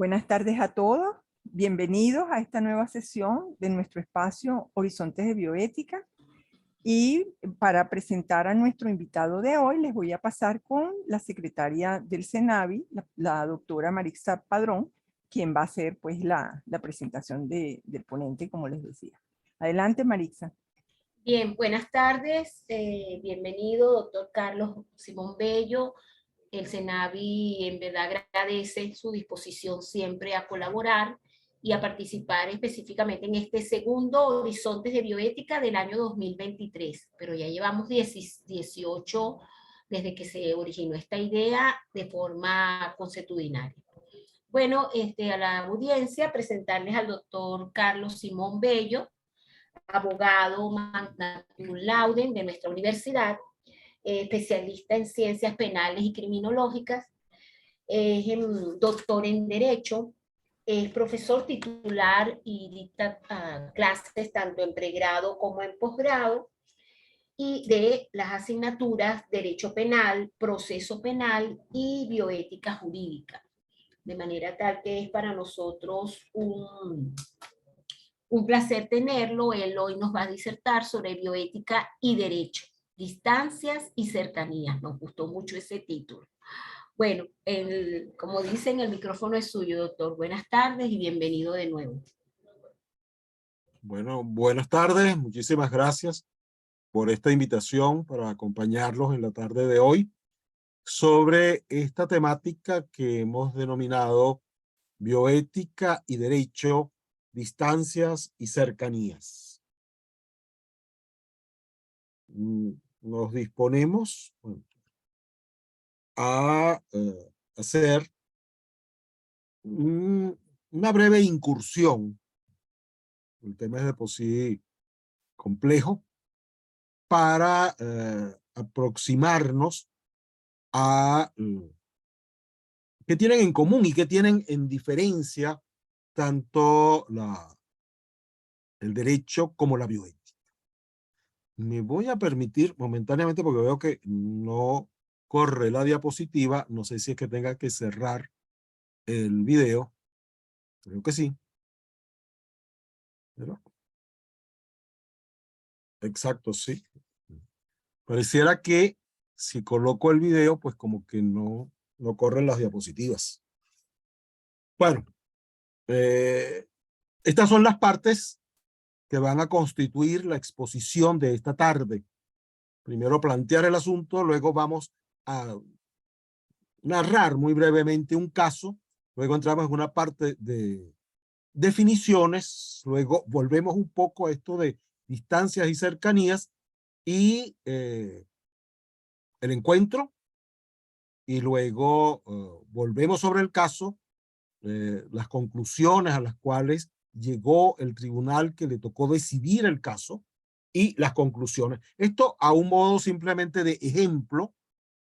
Buenas tardes a todos. Bienvenidos a esta nueva sesión de nuestro espacio Horizontes de Bioética. Y para presentar a nuestro invitado de hoy, les voy a pasar con la secretaria del CENAVI, la doctora Marixa Padrón, quien va a hacer pues la presentación del ponente, como les decía. Adelante, Marixa. Bien, buenas tardes. Bienvenido, doctor Carlos Simón Bello. El CENAVI en verdad agradece su disposición siempre a colaborar y a participar específicamente en este segundo Horizontes de Bioética del año 2023. Pero ya llevamos 18 desde que se originó esta idea de forma consuetudinaria. Bueno, a la audiencia presentarles al doctor Carlos Simón Bello, abogado magna cum laude de nuestra universidad, especialista en ciencias penales y criminológicas, es doctor en Derecho, es profesor titular y dicta clases tanto en pregrado como en posgrado, y de las asignaturas Derecho Penal, Proceso Penal y Bioética Jurídica. De manera tal que es para nosotros un placer tenerlo. Él hoy nos va a disertar sobre bioética y derecho, distancias y cercanías. Nos gustó mucho ese título. Bueno, como dicen, el micrófono es suyo, doctor. Buenas tardes y bienvenido de nuevo. Bueno, buenas tardes. Muchísimas gracias por esta invitación para acompañarlos en la tarde de hoy sobre esta temática que hemos denominado bioética y derecho, distancias y cercanías. Nos disponemos a hacer una breve incursión. El tema es de por sí complejo para aproximarnos a qué tienen en común y qué tienen en diferencia tanto el derecho como la bioética. Me voy a permitir momentáneamente, porque veo que no corre la diapositiva, no sé si es que tenga que cerrar el video, creo que sí. ¿Pero? Exacto, sí. Pareciera que si coloco el video, pues como que no corren las diapositivas. Bueno, estas son las partes que van a constituir la exposición de esta tarde. Primero plantear el asunto, luego vamos a narrar muy brevemente un caso, luego entramos en una parte de definiciones, luego volvemos un poco a esto de distancias y cercanías y el encuentro, y luego volvemos sobre el caso, las conclusiones a las cuales llegó el tribunal que le tocó decidir el caso y las conclusiones. Esto a un modo simplemente de ejemplo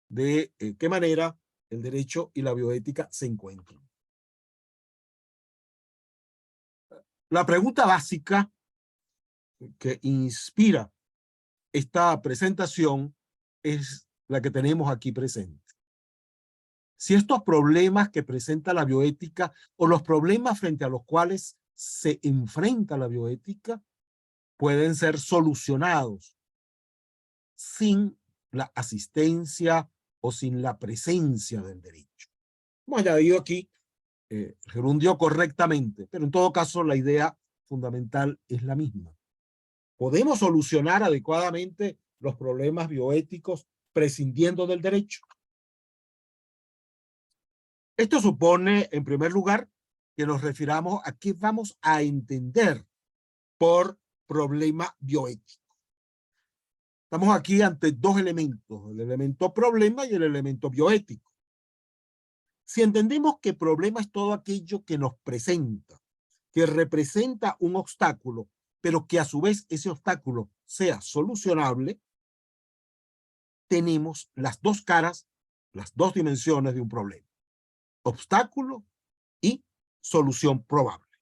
de qué manera el derecho y la bioética se encuentran. La pregunta básica que inspira esta presentación es la que tenemos aquí presente. Si estos problemas que presenta la bioética o los problemas frente a los cuales se enfrenta la bioética pueden ser solucionados sin la asistencia o sin la presencia del derecho. Hemos añadido aquí gerundio correctamente, pero en todo caso la idea fundamental es la misma. ¿Podemos solucionar adecuadamente los problemas bioéticos prescindiendo del derecho? Esto supone, en primer lugar, que nos refiramos a qué vamos a entender por problema bioético. Estamos aquí ante dos elementos, el elemento problema y el elemento bioético. Si entendemos que problema es todo aquello que nos presenta, que representa un obstáculo, pero que a su vez ese obstáculo sea solucionable, tenemos las dos caras, las dos dimensiones de un problema: obstáculo y solución probable.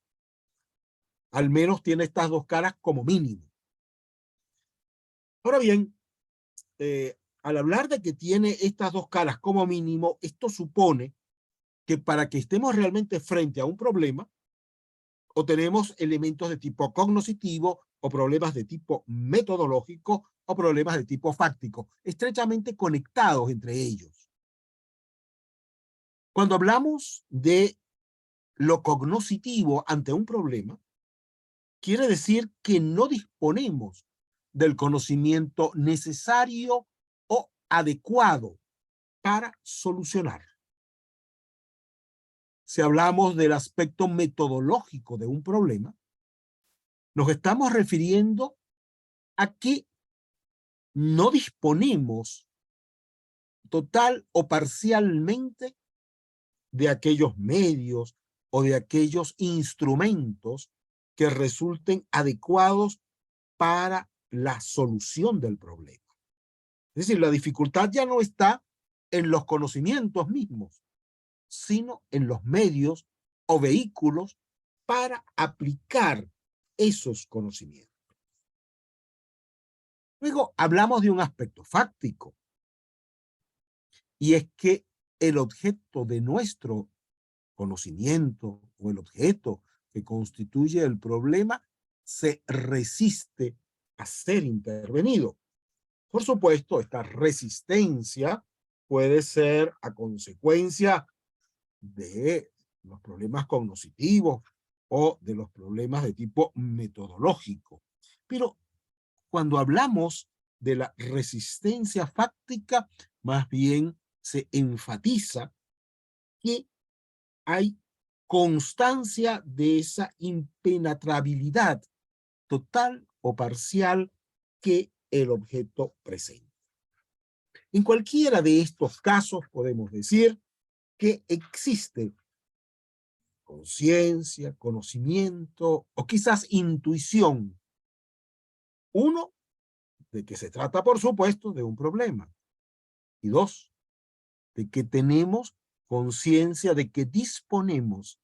Al menos tiene estas dos caras como mínimo. Ahora bien, al hablar de que tiene estas dos caras como mínimo, esto supone que para que estemos realmente frente a un problema, o tenemos elementos de tipo cognoscitivo, o problemas de tipo metodológico, o problemas de tipo fáctico, estrechamente conectados entre ellos. Cuando hablamos de lo cognoscitivo ante un problema, quiere decir que no disponemos del conocimiento necesario o adecuado para solucionar. Si hablamos del aspecto metodológico de un problema, nos estamos refiriendo a que no disponemos total o parcialmente de aquellos medios o de aquellos instrumentos que resulten adecuados para la solución del problema. Es decir, la dificultad ya no está en los conocimientos mismos, sino en los medios o vehículos para aplicar esos conocimientos. Luego hablamos de un aspecto fáctico, y es que el objeto de nuestro conocimiento o el objeto que constituye el problema se resiste a ser intervenido. Por supuesto, esta resistencia puede ser a consecuencia de los problemas cognitivos o de los problemas de tipo metodológico. Pero cuando hablamos de la resistencia fáctica, más bien se enfatiza que hay constancia de esa impenetrabilidad total o parcial que el objeto presenta. En cualquiera de estos casos podemos decir que existe conciencia, conocimiento o quizás intuición. Uno, de que se trata, por supuesto, de un problema. Y dos, de que tenemos conciencia de que disponemos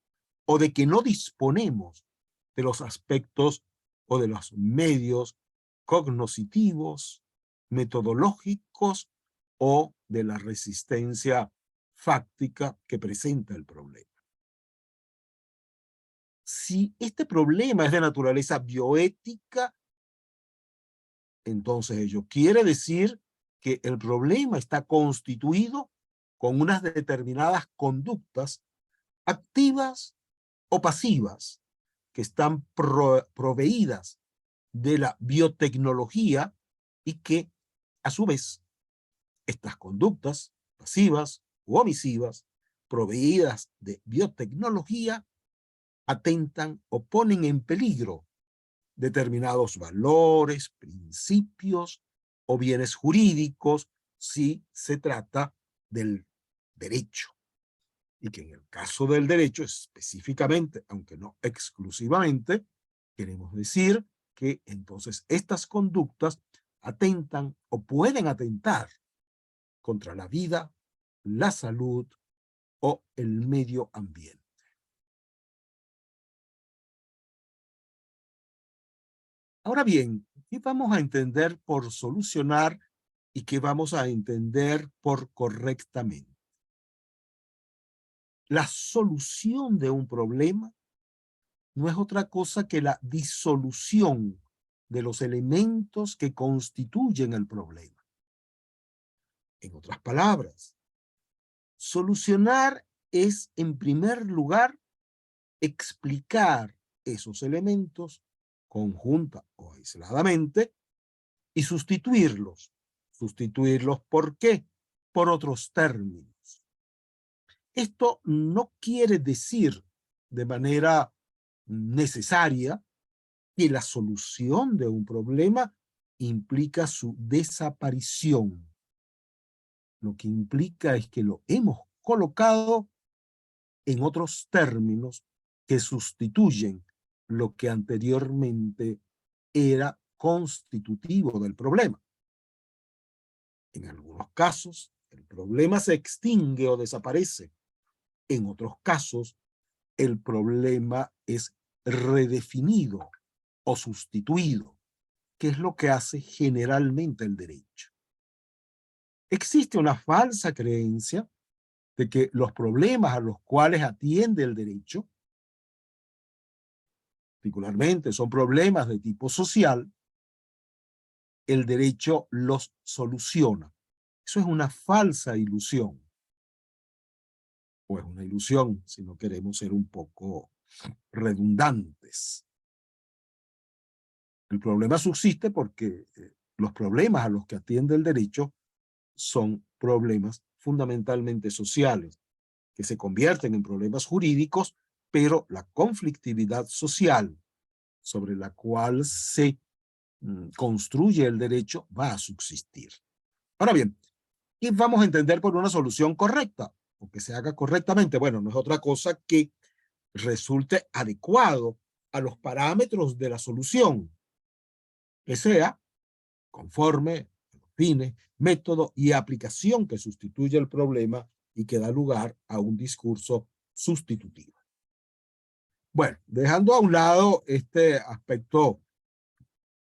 o de que no disponemos de los aspectos o de los medios cognitivos, metodológicos o de la resistencia fáctica que presenta el problema. Si este problema es de naturaleza bioética, entonces ello quiere decir que el problema está constituido con unas determinadas conductas activas o pasivas que están proveídas de la biotecnología y que, a su vez, estas conductas pasivas u omisivas proveídas de biotecnología atentan o ponen en peligro determinados valores, principios o bienes jurídicos si se trata del derecho. Y que en el caso del derecho específicamente, aunque no exclusivamente, queremos decir que entonces estas conductas atentan o pueden atentar contra la vida, la salud o el medio ambiente. Ahora bien, ¿qué vamos a entender por solucionar y qué vamos a entender por correctamente? La solución de un problema no es otra cosa que la disolución de los elementos que constituyen el problema. En otras palabras, solucionar es, en primer lugar, explicar esos elementos conjunta o aisladamente y sustituirlos. ¿Sustituirlos por qué? Por otros términos. Esto no quiere decir de manera necesaria que la solución de un problema implica su desaparición. Lo que implica es que lo hemos colocado en otros términos que sustituyen lo que anteriormente era constitutivo del problema. En algunos casos, el problema se extingue o desaparece. En otros casos, el problema es redefinido o sustituido, que es lo que hace generalmente el derecho. Existe una falsa creencia de que los problemas a los cuales atiende el derecho, particularmente son problemas de tipo social, el derecho los soluciona. Eso es una falsa ilusión. O es una ilusión, si no queremos ser un poco redundantes. El problema subsiste porque los problemas a los que atiende el derecho son problemas fundamentalmente sociales, que se convierten en problemas jurídicos, pero la conflictividad social sobre la cual se construye el derecho va a subsistir. Ahora bien, ¿qué vamos a entender por una solución correcta? O que se haga correctamente. Bueno, no es otra cosa que resulte adecuado a los parámetros de la solución, que sea conforme a los fines, método y aplicación que sustituye el problema y que da lugar a un discurso sustitutivo. Bueno, dejando a un lado este aspecto,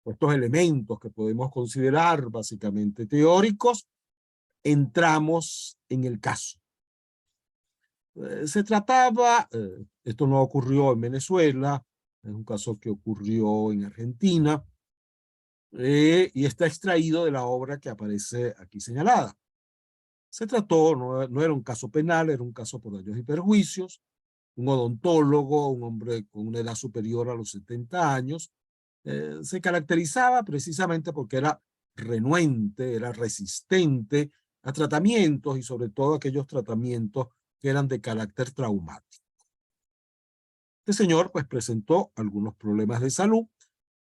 estos elementos que podemos considerar básicamente teóricos, entramos en el caso. Se trataba, esto no ocurrió en Venezuela, es un caso que ocurrió en Argentina, y está extraído de la obra que aparece aquí señalada. Se trató, no era un caso penal, era un caso por daños y perjuicios, un odontólogo, un hombre con una edad superior a los 70 años, se caracterizaba precisamente porque era renuente, era resistente a tratamientos y sobre todo aquellos tratamientos que eran de carácter traumático. Este señor pues presentó algunos problemas de salud.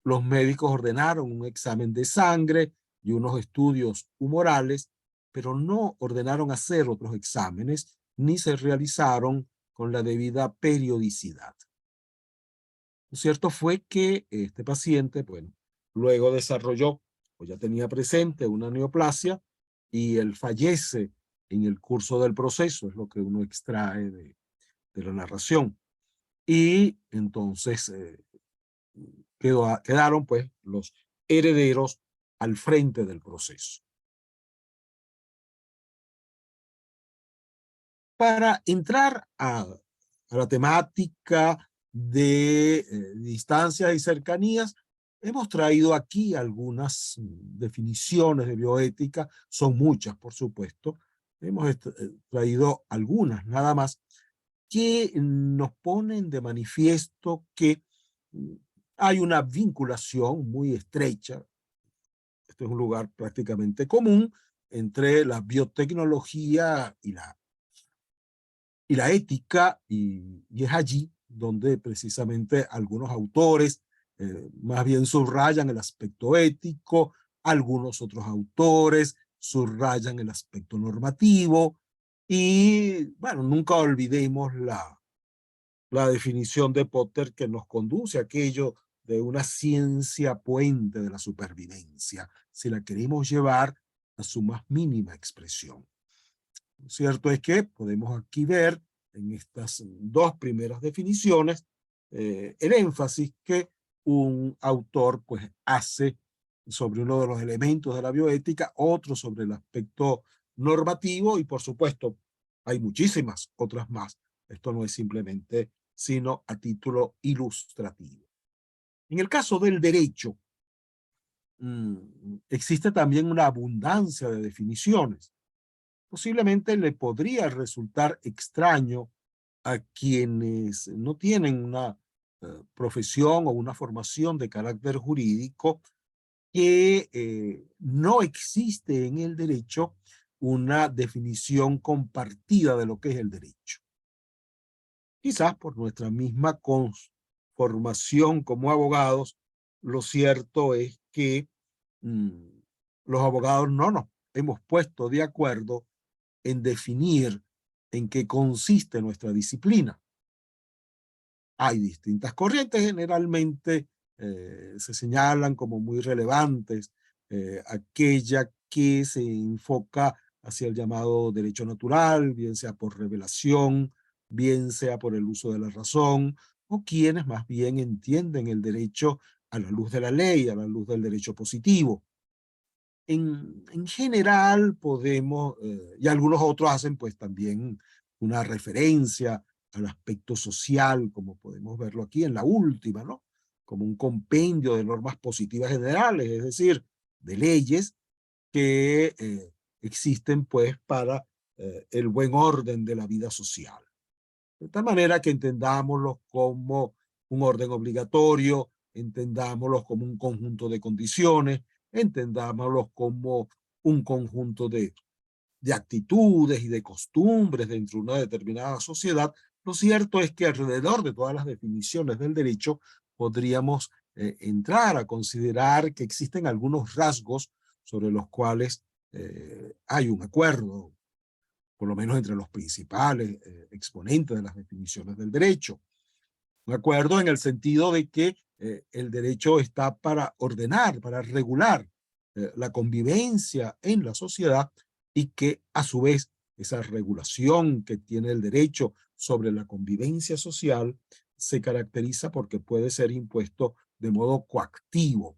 Los médicos ordenaron un examen de sangre y unos estudios humorales, pero no ordenaron hacer otros exámenes ni se realizaron con la debida periodicidad. Lo cierto fue que este paciente, bueno, luego desarrolló o ya tenía presente una neoplasia y él fallece en el curso del proceso, es lo que uno extrae de la narración. Y entonces quedaron pues los herederos al frente del proceso. Para entrar a la temática de distancias y cercanías, hemos traído aquí algunas definiciones de bioética, son muchas por supuesto, hemos traído algunas nada más, que nos ponen de manifiesto que hay una vinculación muy estrecha, este es un lugar prácticamente común, entre la biotecnología y la ética, y es allí donde precisamente algunos autores más bien subrayan el aspecto ético, algunos otros autores subrayan el aspecto normativo, y bueno, nunca olvidemos la definición de Potter que nos conduce a aquello de una ciencia puente de la supervivencia, si la queremos llevar a su más mínima expresión. Lo cierto es que podemos aquí ver en estas dos primeras definiciones el énfasis que un autor pues hace sobre uno de los elementos de la bioética, otro sobre el aspecto normativo y por supuesto hay muchísimas otras más. Esto no es simplemente sino a título ilustrativo. En el caso del derecho, existe también una abundancia de definiciones. Posiblemente le podría resultar extraño a quienes no tienen una profesión o una formación de carácter jurídico que no existe en el derecho una definición compartida de lo que es el derecho. Quizás por nuestra misma formación como abogados, lo cierto es que los abogados no nos hemos puesto de acuerdo en definir en qué consiste nuestra disciplina. Hay distintas corrientes, generalmente se señalan como muy relevantes aquella que se enfoca hacia el llamado derecho natural, bien sea por revelación, bien sea por el uso de la razón, o quienes más bien entienden el derecho a la luz de la ley, a la luz del derecho positivo. En general podemos, y algunos otros hacen pues también una referencia al aspecto social, como podemos verlo aquí en la última, ¿no? Como un compendio de normas positivas generales, es decir, de leyes que existen pues para el buen orden de la vida social. De tal manera que entendámoslos como un orden obligatorio, entendámoslos como un conjunto de condiciones, entendámoslos como un conjunto de actitudes y de costumbres dentro de una determinada sociedad. Lo cierto es que alrededor de todas las definiciones del derecho podríamos entrar a considerar que existen algunos rasgos sobre los cuales hay un acuerdo, por lo menos entre los principales exponentes de las definiciones del derecho. Un acuerdo en el sentido de que el derecho está para ordenar, para regular la convivencia en la sociedad, y que a su vez esa regulación que tiene el derecho sobre la convivencia social se caracteriza porque puede ser impuesto de modo coactivo.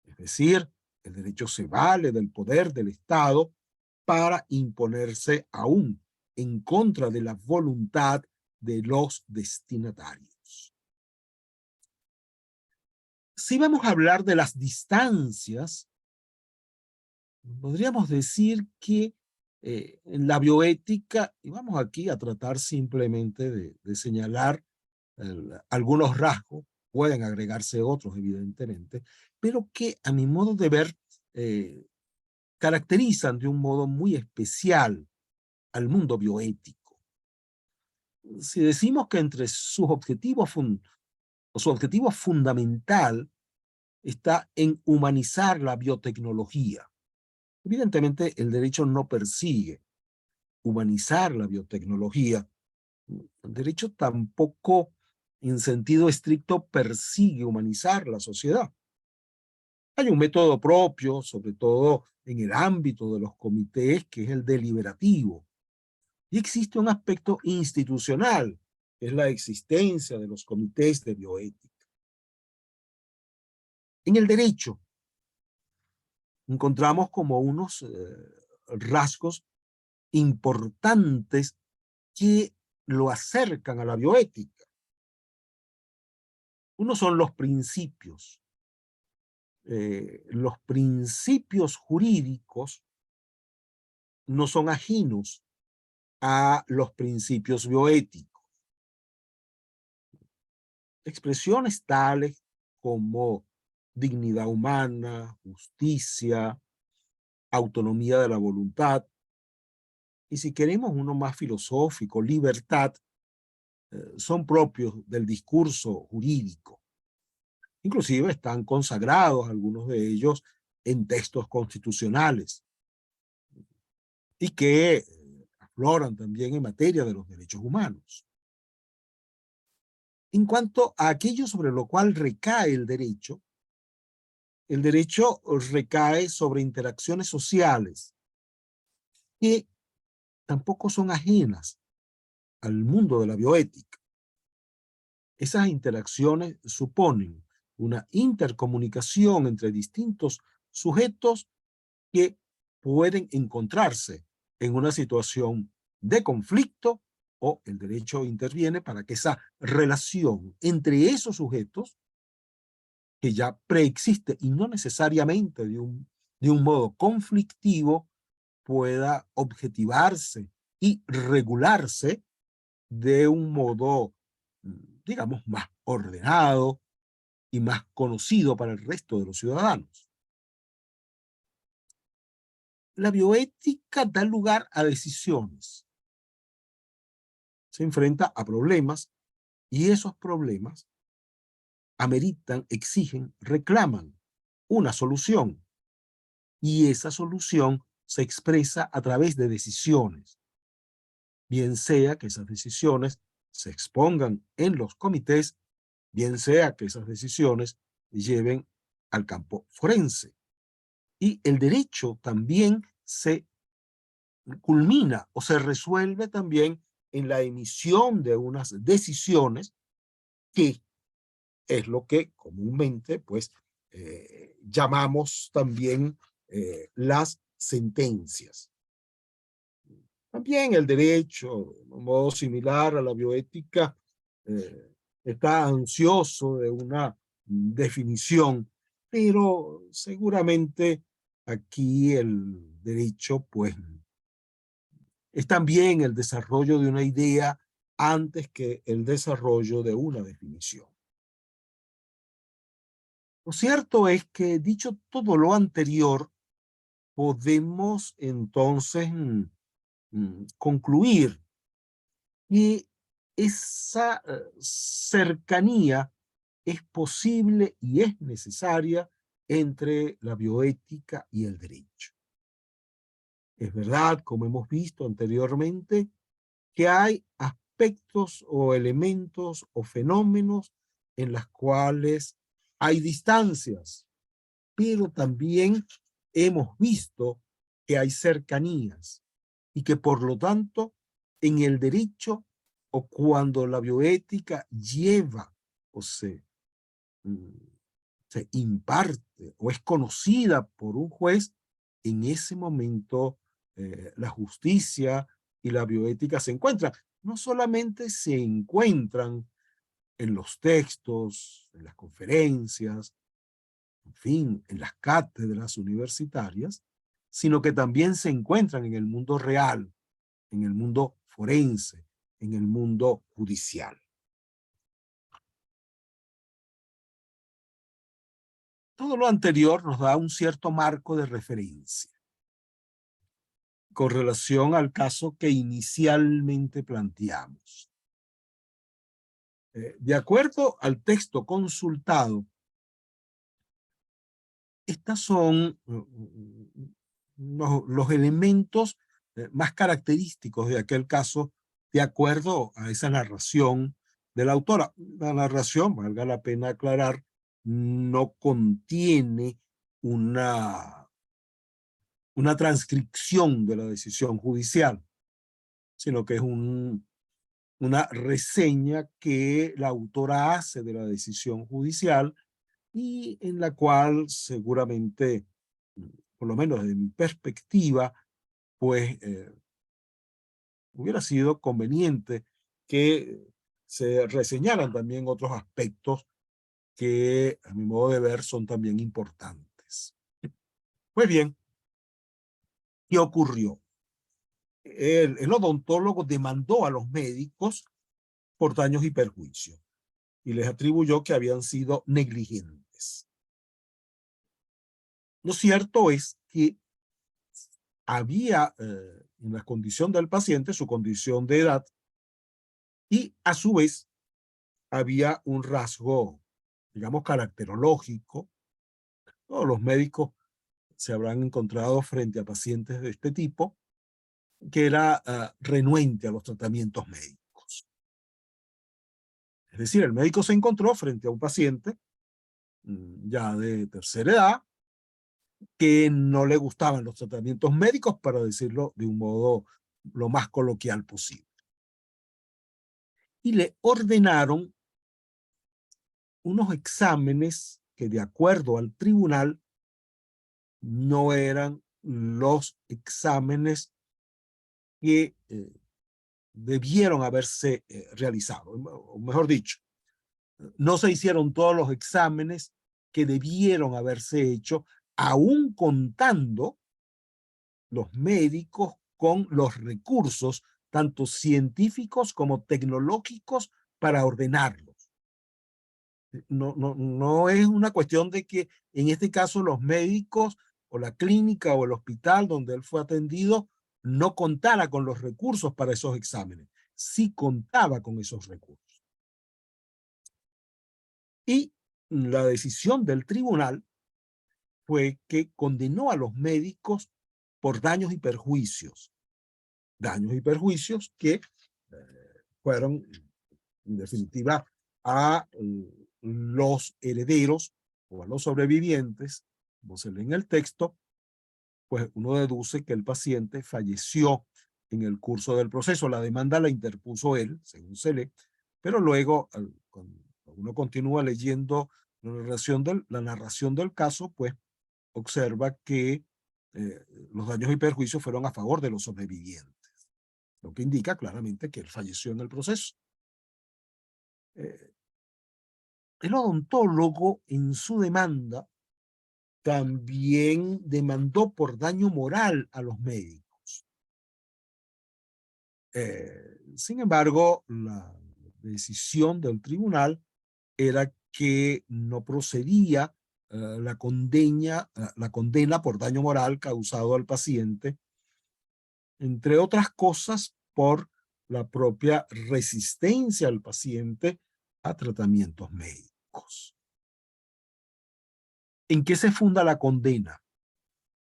Es decir, el derecho se vale del poder del Estado para imponerse aún en contra de la voluntad de los destinatarios. Si vamos a hablar de las distancias, podríamos decir que en la bioética, y vamos aquí a tratar simplemente de señalar algunos rasgos, pueden agregarse otros evidentemente, pero que a mi modo de ver caracterizan de un modo muy especial al mundo bioético. Si decimos que entre sus objetivos, su objetivo fundamental está en humanizar la biotecnología. Evidentemente, el derecho no persigue humanizar la biotecnología. El derecho tampoco, en sentido estricto, persigue humanizar la sociedad. Hay un método propio, sobre todo en el ámbito de los comités, que es el deliberativo. Y existe un aspecto institucional, que es la existencia de los comités de bioética. En el derecho, encontramos como unos rasgos importantes que lo acercan a la bioética. Uno son los principios. Los principios jurídicos no son ajenos a los principios bioéticos. Expresiones tales como dignidad humana, justicia, autonomía de la voluntad, y si queremos uno más filosófico, libertad, son propios del discurso jurídico. Inclusive están consagrados algunos de ellos en textos constitucionales y que afloran también en materia de los derechos humanos. En cuanto a aquello sobre lo cual recae el derecho recae sobre interacciones sociales que tampoco son ajenas al mundo de la bioética. Esas interacciones suponen una intercomunicación entre distintos sujetos que pueden encontrarse en una situación de conflicto, o el derecho interviene para que esa relación entre esos sujetos, que ya preexiste y no necesariamente de un modo conflictivo, pueda objetivarse y regularse de un modo, digamos, más ordenado y más conocido para el resto de los ciudadanos. La bioética da lugar a decisiones. Se enfrenta a problemas y esos problemas ameritan, exigen, reclaman una solución. Y esa solución se expresa a través de decisiones. Bien sea que esas decisiones se expongan en los comités, bien sea que esas decisiones lleven al campo forense. Y el derecho también se culmina o se resuelve también en la emisión de unas decisiones, que es lo que comúnmente pues llamamos también las sentencias. También el derecho, de un modo similar a la bioética, está ansioso de una definición, pero seguramente aquí el derecho, pues, es también el desarrollo de una idea antes que el desarrollo de una definición. Lo cierto es que, dicho todo lo anterior, podemos entonces concluir que esa cercanía es posible y es necesaria entre la bioética y el derecho. Es verdad, como hemos visto anteriormente, que hay aspectos o elementos o fenómenos en los cuales hay distancias, pero también hemos visto que hay cercanías y que por lo tanto en el derecho o cuando la bioética lleva o se imparte o es conocida por un juez, en ese momento la justicia y la bioética se encuentran. No solamente se encuentran en los textos, en las conferencias, en fin, en las cátedras universitarias, sino que también se encuentran en el mundo real, en el mundo forense, en el mundo judicial. Todo lo anterior nos da un cierto marco de referencia con relación al caso que inicialmente planteamos. De acuerdo al texto consultado, estos son los elementos más característicos de aquel caso, de acuerdo a esa narración de la autora. La narración, valga la pena aclarar, no contiene una transcripción de la decisión judicial, sino que es una reseña que la autora hace de la decisión judicial y en la cual seguramente, por lo menos desde mi perspectiva, pues hubiera sido conveniente que se reseñaran también otros aspectos que, a mi modo de ver, son también importantes. Pues bien, ¿qué ocurrió? El odontólogo demandó a los médicos por daños y perjuicios y les atribuyó que habían sido negligentes. Lo cierto es que había en la condición del paciente su condición de edad y a su vez había un rasgo, digamos, caracterológico. Todos los médicos se habrán encontrado frente a pacientes de este tipo que era renuente a los tratamientos médicos. Es decir, el médico se encontró frente a un paciente ya de tercera edad que no le gustaban los tratamientos médicos, para decirlo de un modo lo más coloquial posible. Y le ordenaron unos exámenes que, de acuerdo al tribunal, no eran los exámenes que debieron haberse realizado. O mejor dicho, no se hicieron todos los exámenes que debieron haberse hecho, aún contando los médicos con los recursos, tanto científicos como tecnológicos, para ordenarlos. No es una cuestión de que en este caso los médicos o la clínica o el hospital donde él fue atendido no contara con los recursos para esos exámenes. Sí contaba con esos recursos. Y la decisión del tribunal fue que condenó a los médicos por daños y perjuicios. Daños y perjuicios que fueron, en definitiva, a los herederos o a los sobrevivientes, como se lee en el texto, pues uno deduce que el paciente falleció en el curso del proceso. La demanda la interpuso él, según se lee, pero luego, cuando uno continúa leyendo la narración del caso, pues observa que los daños y perjuicios fueron a favor de los sobrevivientes. lo que indica claramente que él falleció en el proceso. El odontólogo en su demanda también demandó por daño moral a los médicos. Sin embargo, la decisión del tribunal era que no procedía la condena por daño moral causado al paciente, entre otras cosas por la propia resistencia al paciente a tratamientos médicos. ¿En qué se funda la condena?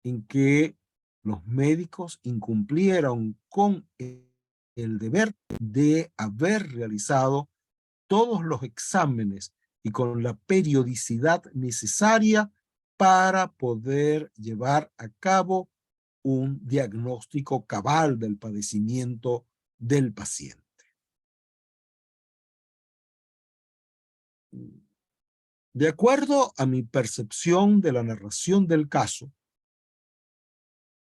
En que los médicos incumplieron con el deber de haber realizado todos los exámenes y con la periodicidad necesaria para poder llevar a cabo un diagnóstico cabal del padecimiento del paciente. De acuerdo a mi percepción de la narración del caso,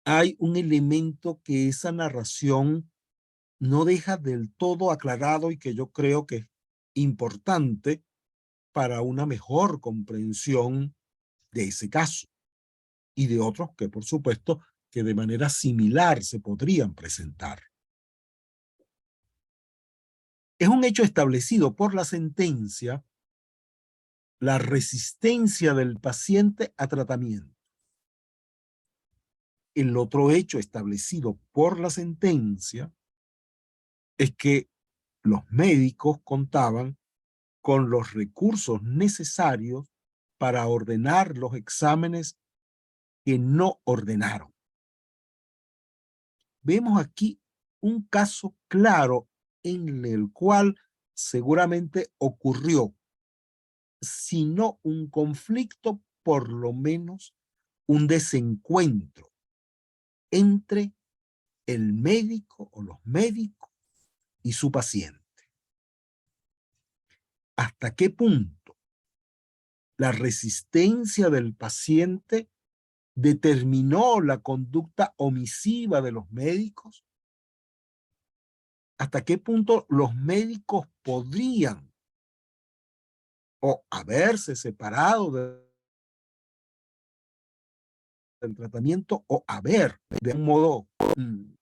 hay un elemento que esa narración no deja del todo aclarado y que yo creo que es importante para una mejor comprensión de ese caso y de otros que, por supuesto, que de manera similar se podrían presentar. Es un hecho establecido por la sentencia la resistencia del paciente a tratamiento. El otro hecho establecido por la sentencia es que los médicos contaban con los recursos necesarios para ordenar los exámenes que no ordenaron. Vemos aquí un caso claro en el cual seguramente ocurrió, si no un conflicto, por lo menos un desencuentro entre el médico o los médicos y su paciente. ¿Hasta qué punto la resistencia del paciente determinó la conducta omisiva de los médicos? ¿Hasta qué punto los médicos podrían o haberse separado del tratamiento o haber de un modo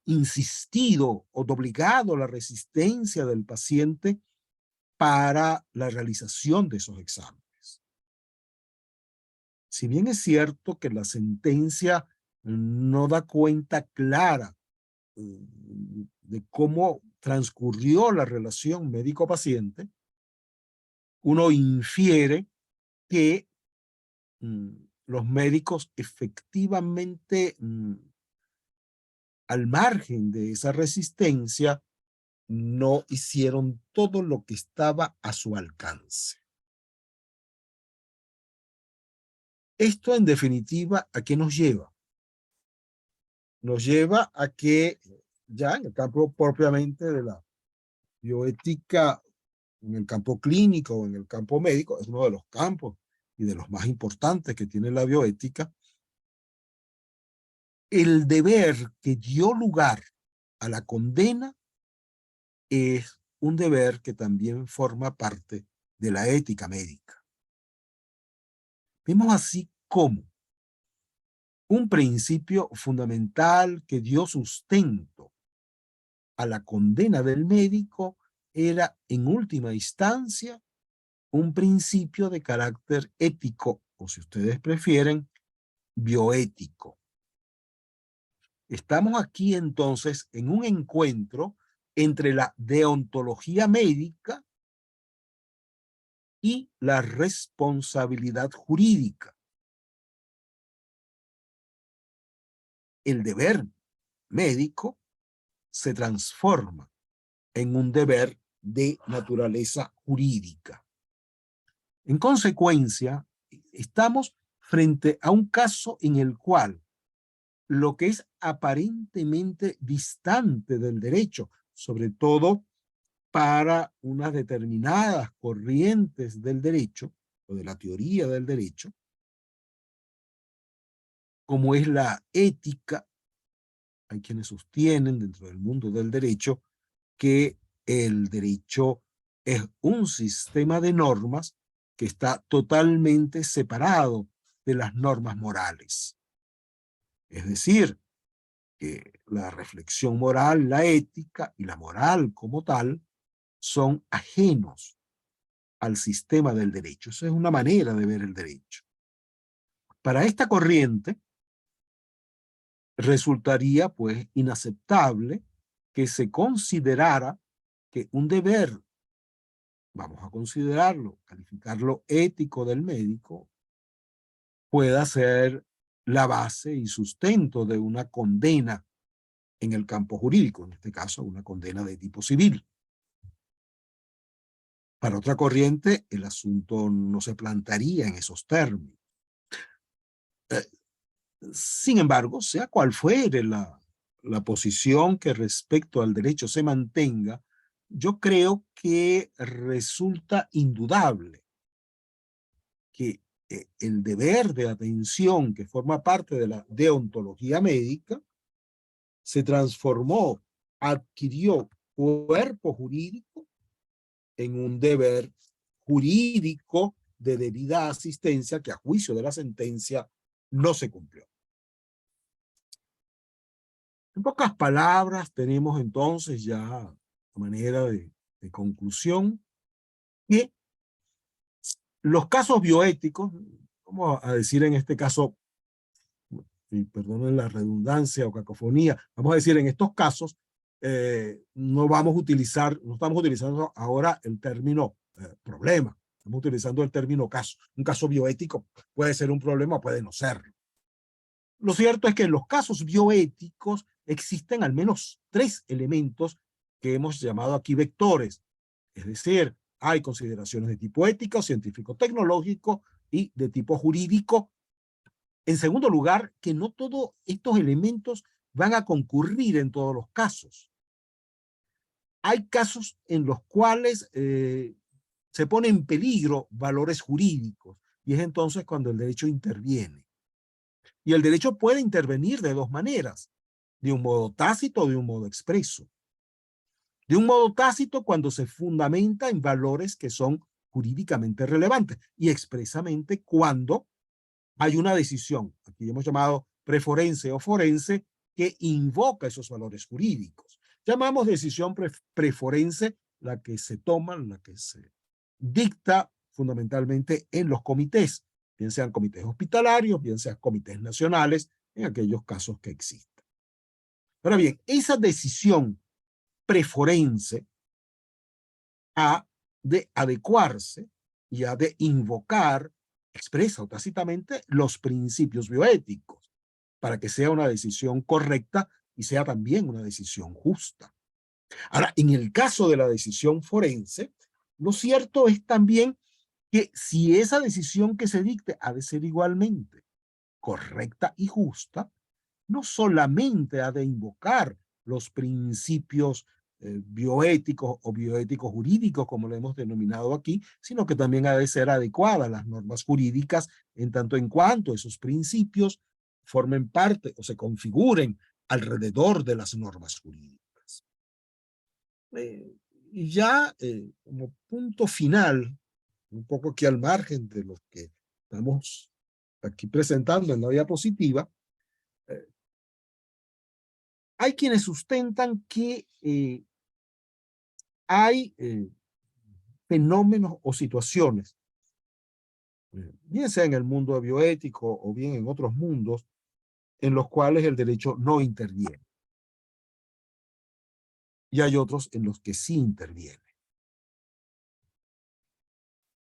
insistido o doblegado la resistencia del paciente para la realización de esos exámenes? Si bien es cierto que la sentencia no da cuenta clara de cómo transcurrió la relación médico-paciente, uno infiere que los médicos efectivamente, al margen de esa resistencia, no hicieron todo lo que estaba a su alcance. Esto, en definitiva, ¿a qué nos lleva? Nos lleva a que ya en el campo propiamente de la bioética, en el campo clínico o en el campo médico, es uno de los campos y de los más importantes que tiene la bioética, el deber que dio lugar a la condena es un deber que también forma parte de la ética médica. Vemos así cómo un principio fundamental que dio sustento a la condena del médico era, en última instancia, un principio de carácter ético, o si ustedes prefieren, bioético. Estamos aquí entonces en un encuentro entre la deontología médica y la responsabilidad jurídica. El deber médico se transforma en un deber de naturaleza jurídica. En consecuencia, estamos frente a un caso en el cual lo que es aparentemente distante del derecho, sobre todo para unas determinadas corrientes del derecho o de la teoría del derecho, como es la ética, Hay quienes sostienen dentro del mundo del derecho que el derecho es un sistema de normas que está totalmente separado de las normas morales. Es decir, que la reflexión moral, la ética y la moral como tal son ajenos al sistema del derecho. Esa es una manera de ver el derecho. Para esta corriente resultaría pues inaceptable que se considerara que un deber, vamos a considerarlo, calificarlo ético del médico, pueda ser la base y sustento de una condena en el campo jurídico, en este caso una condena de tipo civil. Para otra corriente, el asunto no se plantearía en esos términos. Sin embargo, sea cual fuere la posición que respecto al derecho se mantenga, yo creo que resulta indudable que el deber de atención que forma parte de la deontología médica se transformó, adquirió cuerpo jurídico en un deber jurídico de debida asistencia que a juicio de la sentencia no se cumplió. En pocas palabras, tenemos entonces ya a manera de conclusión que los casos bioéticos, vamos a decir en este caso, y perdonen la redundancia o cacofonía, vamos a decir en estos casos, no estamos utilizando ahora el término problema, estamos utilizando el término caso. Un caso bioético puede ser un problema, puede no serlo. Lo cierto es que en los casos bioéticos existen al menos 3 elementos que hemos llamado aquí vectores. Es decir, hay consideraciones de tipo ético, científico-tecnológico y de tipo jurídico. En segundo lugar, que no todos estos elementos van a concurrir en todos los casos. Hay casos en los cuales se pone en peligro valores jurídicos y es entonces cuando el derecho interviene. Y el derecho puede intervenir de 2 maneras, de un modo tácito o de un modo expreso. De un modo tácito cuando se fundamenta en valores que son jurídicamente relevantes y expresamente cuando hay una decisión, aquí hemos llamado preforense o forense, que invoca esos valores jurídicos. Llamamos decisión preforense la que se toma, la que se dicta fundamentalmente en los comités, bien sean comités hospitalarios, bien sean comités nacionales, en aquellos casos que existan. Ahora bien, esa decisión preforense ha de adecuarse y ha de invocar, expresa o tácitamente, los principios bioéticos para que sea una decisión correcta y sea también una decisión justa. Ahora, en el caso de la decisión forense, lo cierto es también que si esa decisión que se dicte ha de ser igualmente correcta y justa, no solamente ha de invocar los principios bioéticos o bioéticos jurídicos, como lo hemos denominado aquí, sino que también ha de ser adecuada a las normas jurídicas en tanto en cuanto esos principios formen parte o se configuren alrededor de las normas jurídicas. Y ya como punto final, un poco aquí al margen de lo que estamos aquí presentando en la diapositiva, hay quienes sustentan que hay fenómenos o situaciones, bien sea en el mundo bioético o bien en otros mundos, en los cuales el derecho no interviene. Y hay otros en los que sí interviene.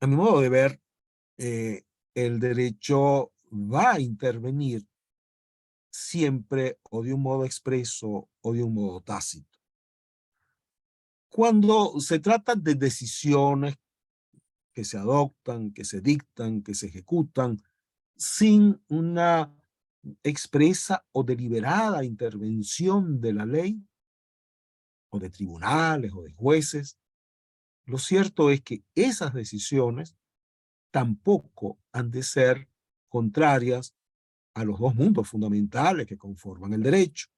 A mi modo de ver, el derecho va a intervenir siempre o de un modo expreso o de un modo tácito. Cuando se trata de decisiones que se adoptan, que se dictan, que se ejecutan, sin una expresa o deliberada intervención de la ley, o de tribunales, o de jueces, lo cierto es que esas decisiones tampoco han de ser contrarias a los 2 mundos fundamentales que conforman el derecho.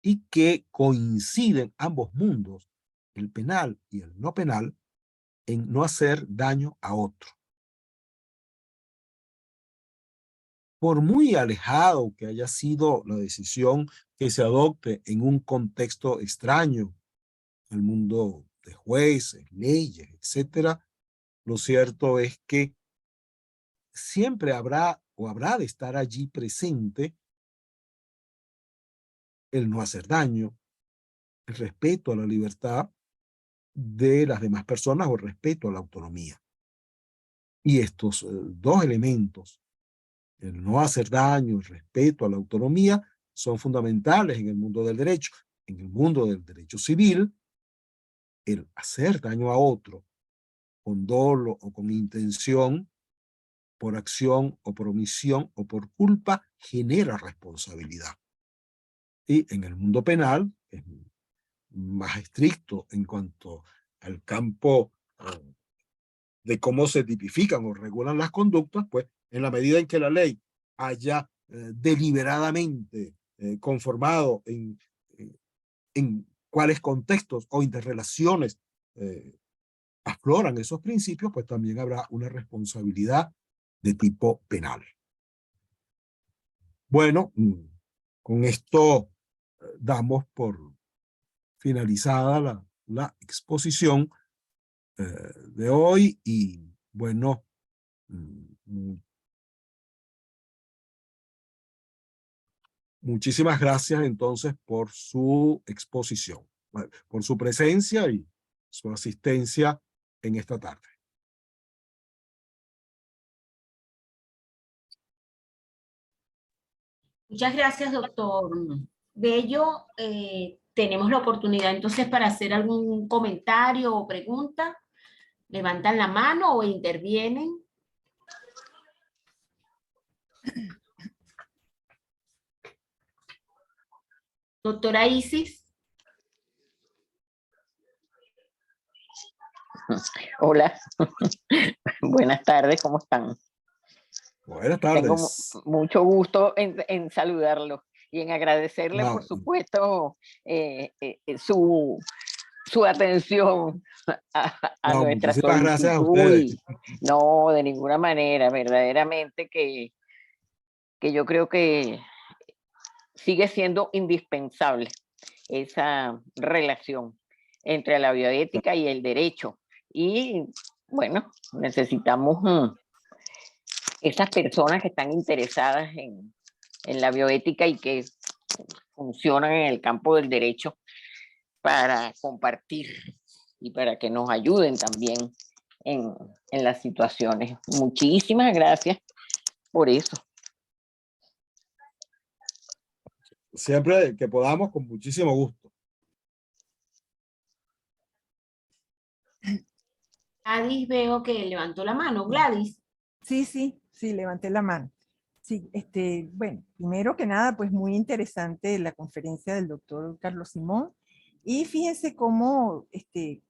y que coinciden ambos mundos, el penal y el no penal, en no hacer daño a otro. Por muy alejado que haya sido la decisión que se adopte en un contexto extraño, el mundo de jueces, leyes, etcétera, lo cierto es que siempre habrá o habrá de estar allí presente el no hacer daño, el respeto a la libertad de las demás personas o el respeto a la autonomía. Y estos dos elementos, el no hacer daño, el respeto a la autonomía, son fundamentales en el mundo del derecho. En el mundo del derecho civil, el hacer daño a otro con dolo o con intención, por acción o por omisión o por culpa, genera responsabilidad. Y en el mundo penal, es más estricto en cuanto al campo de cómo se tipifican o regulan las conductas, pues en la medida en que la ley haya deliberadamente conformado en cuáles contextos o interrelaciones afloran esos principios, pues también habrá una responsabilidad de tipo penal. Bueno, con esto damos por finalizada la exposición de hoy y bueno, muchísimas gracias entonces por su exposición, por su presencia y su asistencia en esta tarde. Muchas gracias, doctor Bello. Tenemos la oportunidad entonces para hacer algún comentario o pregunta. Levantan la mano o intervienen. Doctora Isis. Hola, buenas tardes, ¿cómo están? Buenas Tengo tardes. mucho gusto en saludarlo y en agradecerle, por supuesto, su atención a nuestra muchísimas gracias a solicitud. ustedes. Y no, de ninguna manera, verdaderamente que yo creo que sigue siendo indispensable esa relación entre la bioética y el derecho. Y bueno, necesitamos esas personas que están interesadas en la bioética y que funcionan en el campo del derecho para compartir y para que nos ayuden también en las situaciones. Muchísimas gracias por eso. Siempre que podamos, con muchísimo gusto. Gladys, veo que levantó la mano. Gladys. Sí, levanté la mano. Sí, bueno, primero que nada, pues muy interesante la conferencia del doctor Carlos Simón. Y fíjense cómo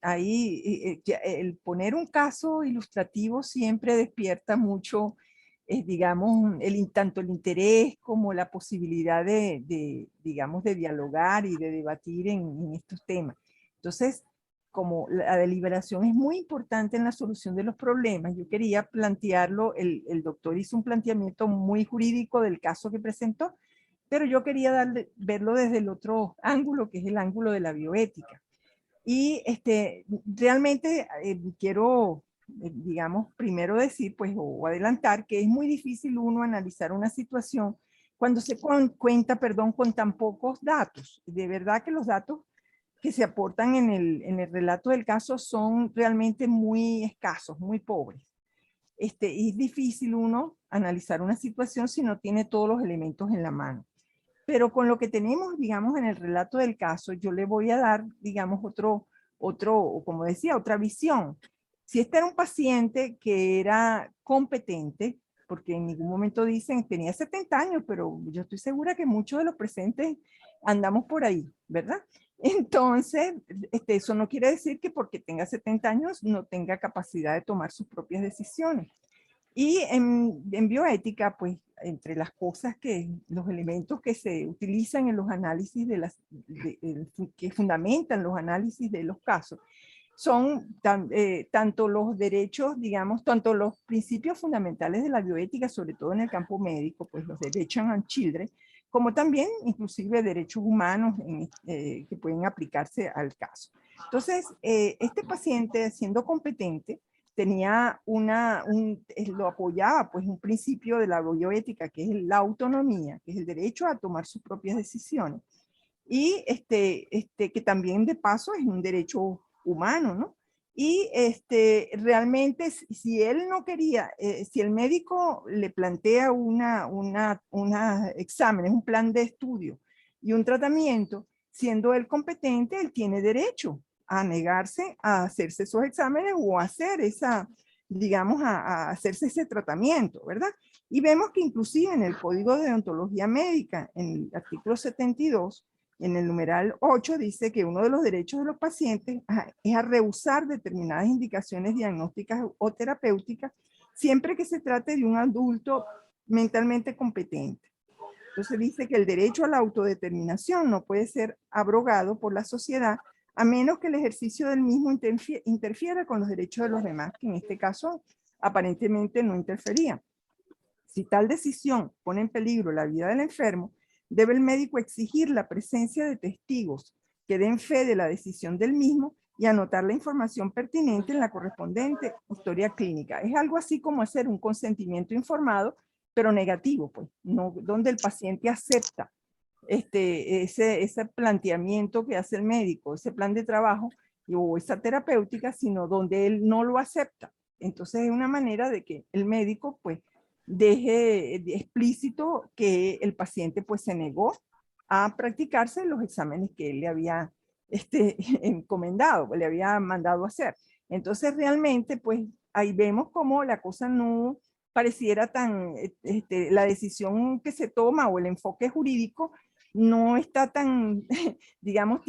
ahí el poner un caso ilustrativo siempre despierta mucho, digamos, tanto el interés como la posibilidad digamos, de dialogar y de debatir en estos temas. Entonces, como la deliberación es muy importante en la solución de los problemas, yo quería plantearlo, el doctor hizo un planteamiento muy jurídico del caso que presentó, pero yo quería verlo desde el otro ángulo, que es el ángulo de la bioética. Y realmente quiero, digamos, primero decir, pues, o adelantar, que es muy difícil uno analizar una situación cuando se cuenta, perdón, con tan pocos datos. De verdad que los datos que se aportan en el relato del caso son realmente muy escasos, muy pobres. Y es difícil uno analizar una situación si no tiene todos los elementos en la mano. Pero con lo que tenemos, digamos, en el relato del caso, yo le voy a dar, digamos, o como decía, otra visión. Si este era un paciente que era competente, porque en ningún momento dicen tenía 70 años, pero yo estoy segura que muchos de los presentes andamos por ahí, ¿verdad? Entonces, eso no quiere decir que porque tenga 70 años no tenga capacidad de tomar sus propias decisiones. Y en bioética, pues, entre las cosas los elementos que se utilizan en los análisis que fundamentan los análisis de los casos, son tanto los derechos, digamos, tanto los principios fundamentales de la bioética, sobre todo en el campo médico, pues los derechos and children, como también inclusive derechos humanos que pueden aplicarse al caso. Entonces, este paciente, siendo competente, tenía lo apoyaba pues un principio de la bioética, que es la autonomía, que es el derecho a tomar sus propias decisiones. Y que también de paso es un derecho humano, ¿no? Y realmente si él no quería, si el médico le plantea exámenes, un plan de estudio y un tratamiento, siendo él competente, él tiene derecho a negarse a hacerse esos exámenes o a hacer digamos, a hacerse ese tratamiento, ¿verdad? Y vemos que inclusive en el Código de Deontología Médica, en el artículo 72, en el numeral 8 dice que uno de los derechos de los pacientes es a rehusar determinadas indicaciones diagnósticas o terapéuticas siempre que se trate de un adulto mentalmente competente. Entonces dice que el derecho a la autodeterminación no puede ser abrogado por la sociedad a menos que el ejercicio del mismo interfiera con los derechos de los demás, que en este caso aparentemente no interfería. Si tal decisión pone en peligro la vida del enfermo, debe el médico exigir la presencia de testigos que den fe de la decisión del mismo y anotar la información pertinente en la correspondiente historia clínica. Es algo así como hacer un consentimiento informado, pero negativo, pues, no, donde el paciente acepta ese planteamiento que hace el médico, ese plan de trabajo o esa terapéutica, sino donde él no lo acepta. Entonces es una manera de que el médico pues deje explícito que el paciente pues se negó a practicarse los exámenes que él le había encomendado, le había mandado a hacer. Entonces realmente pues ahí vemos como la cosa no pareciera tan, la decisión que se toma o el enfoque jurídico no está tan, digamos,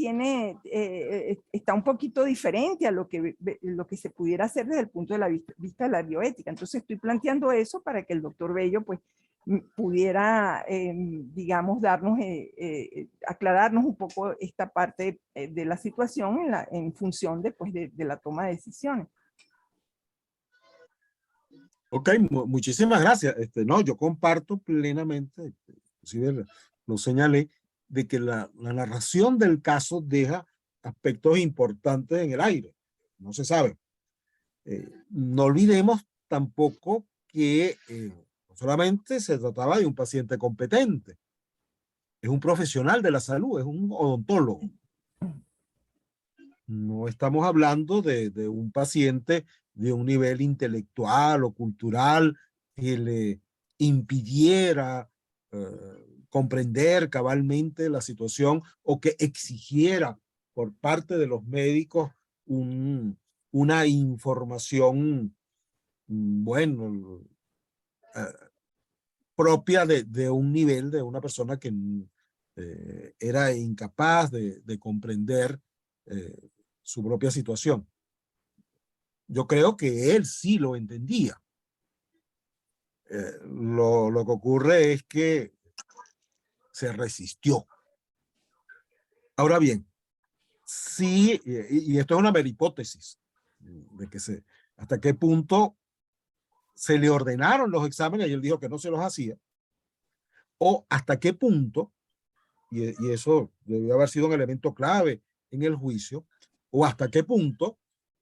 está un poquito diferente a lo que se pudiera hacer desde el punto de la vista de la bioética. Entonces estoy planteando eso para que el doctor Bello pues pudiera, digamos, aclararnos un poco esta parte de la situación en función de la toma de decisiones. Ok, muchísimas gracias. No, yo comparto plenamente, inclusive lo señalé, de que la narración del caso deja aspectos importantes en el aire. No se sabe. No olvidemos tampoco que no solamente se trataba de un paciente competente, es un profesional de la salud, es un odontólogo. No estamos hablando de un paciente de un nivel intelectual o cultural que le impidiera comprender cabalmente la situación o que exigiera por parte de los médicos una información, bueno, propia de un nivel de una persona que era incapaz de comprender su propia situación. Yo creo que él sí lo entendía. Lo que ocurre es que se resistió. Ahora bien, sí, y esto es una mera hipótesis, de que hasta qué punto se le ordenaron los exámenes y él dijo que no se los hacía, o hasta qué punto, y eso debió haber sido un elemento clave en el juicio, o hasta qué punto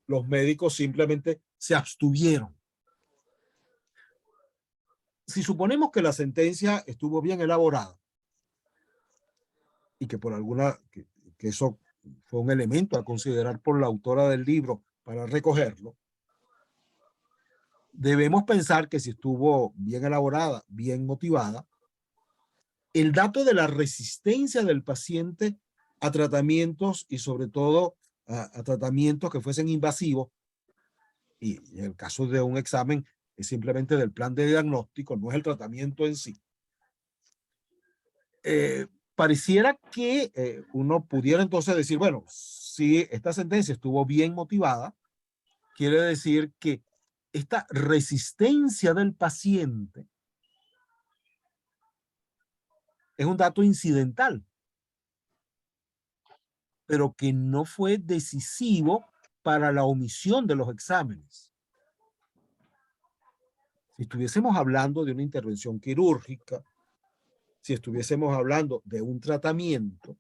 los médicos simplemente se abstuvieron. Si suponemos que la sentencia estuvo bien elaborada y que por que eso fue un elemento a considerar por la autora del libro para recogerlo, debemos pensar que si estuvo bien elaborada, bien motivada, el dato de la resistencia del paciente a tratamientos y sobre todo a tratamientos que fuesen invasivos, y en el caso de un examen es simplemente del plan de diagnóstico, no es el tratamiento en sí. Pareciera que uno pudiera entonces decir, bueno, si esta sentencia estuvo bien motivada, quiere decir que esta resistencia del paciente es un dato incidental, pero que no fue decisivo para la omisión de los exámenes. Si estuviésemos hablando de una intervención quirúrgica, si estuviésemos hablando de un tratamiento,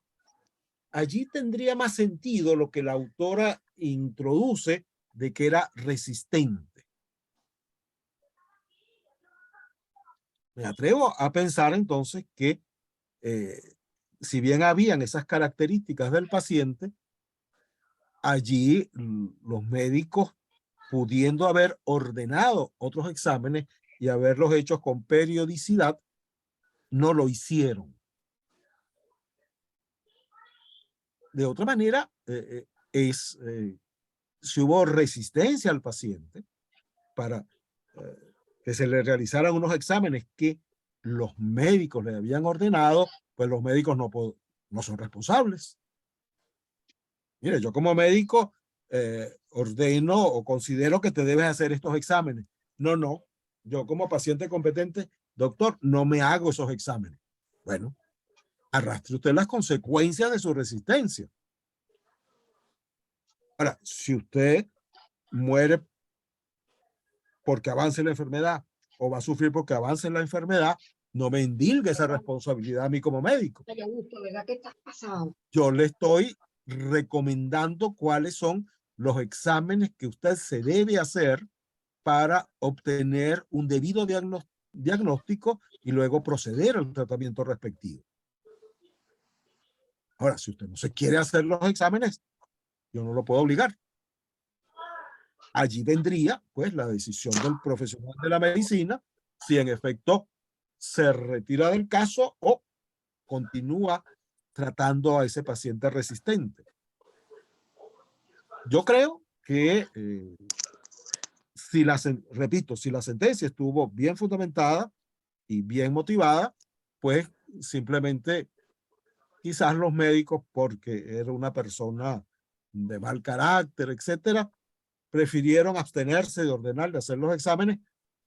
allí tendría más sentido lo que la autora introduce de que era resistente. Me atrevo a pensar entonces que si bien habían esas características del paciente, allí los médicos, pudiendo haber ordenado otros exámenes y haberlos hecho con periodicidad, no lo hicieron. De otra manera, si hubo resistencia al paciente para que se le realizaran unos exámenes que los médicos le habían ordenado, pues los médicos no son responsables. Mire, yo como médico ordeno o considero que te debes hacer estos exámenes. No. Yo como paciente competente, doctor, no me hago esos exámenes. Bueno, arrastre usted las consecuencias de su resistencia. Ahora, si usted muere porque avance la enfermedad o va a sufrir porque avance la enfermedad, no me endilgue esa responsabilidad a mí como médico. Yo le estoy recomendando cuáles son los exámenes que usted se debe hacer para obtener un debido diagnóstico y luego proceder al tratamiento respectivo. Ahora, si usted no se quiere hacer los exámenes, yo no lo puedo obligar. Allí vendría, pues, la decisión del profesional de la medicina, si en efecto se retira del caso o continúa tratando a ese paciente resistente. Yo creo que, si la sentencia estuvo bien fundamentada y bien motivada, pues simplemente quizás los médicos, porque era una persona de mal carácter, etcétera, prefirieron abstenerse de ordenar, de hacer los exámenes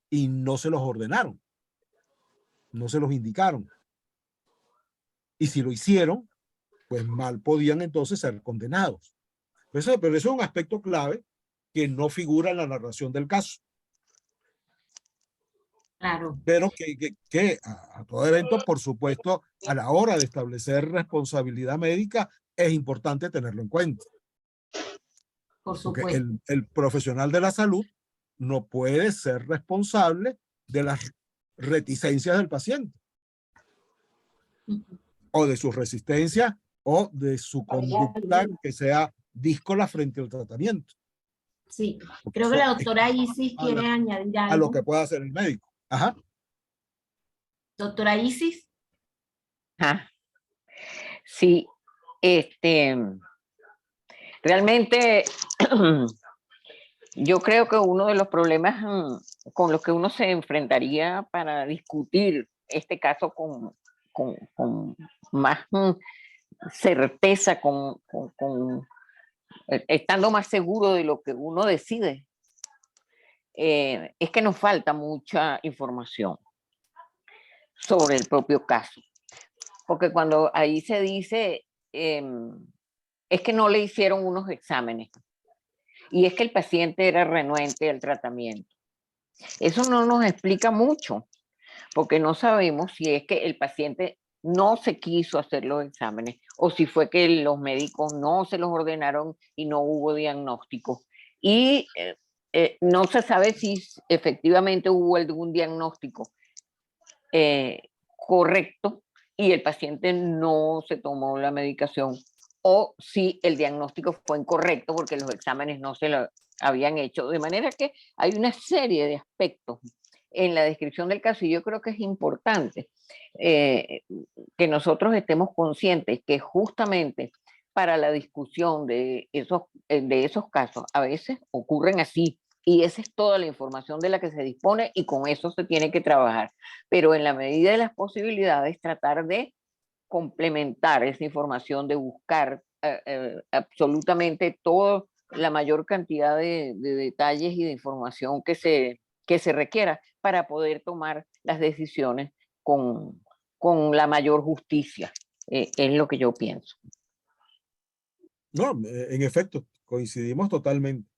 y no se los ordenaron, no se los indicaron. Y si lo hicieron, pues mal podían entonces ser condenados. Pero eso es un aspecto clave que no figura en la narración del caso. Claro. Pero que a todo evento, por supuesto, a la hora de establecer responsabilidad médica, es importante tenerlo en cuenta. Por supuesto. Porque el profesional de la salud no puede ser responsable de las reticencias del paciente, o de su resistencia, o de su conducta que sea díscola frente al tratamiento. Sí, creo que la doctora Isis quiere añadir algo. A lo que pueda hacer el médico. Ajá. Doctora Isis. Sí, realmente yo creo que uno de los problemas con los que uno se enfrentaría para discutir este caso con más certeza, estando más seguro de lo que uno decide, es que nos falta mucha información sobre el propio caso. Porque cuando ahí se dice, es que no le hicieron unos exámenes y es que el paciente era renuente al tratamiento. Eso no nos explica mucho, porque no sabemos si es que el paciente no se quiso hacer los exámenes o si fue que los médicos no se los ordenaron y no hubo diagnóstico. Y no se sabe si efectivamente hubo algún diagnóstico correcto y el paciente no se tomó la medicación, o si el diagnóstico fue incorrecto porque los exámenes no se lo habían hecho. De manera que hay una serie de aspectos en la descripción del caso y yo creo que es importante que nosotros estemos conscientes que justamente para la discusión de esos casos a veces ocurren así. Y esa es toda la información de la que se dispone y con eso se tiene que trabajar. Pero en la medida de las posibilidades, tratar de complementar esa información, de buscar absolutamente todo la mayor cantidad de detalles y de información que se requiera para poder tomar las decisiones con la mayor justicia. Es lo que yo pienso. No, en efecto, coincidimos totalmente.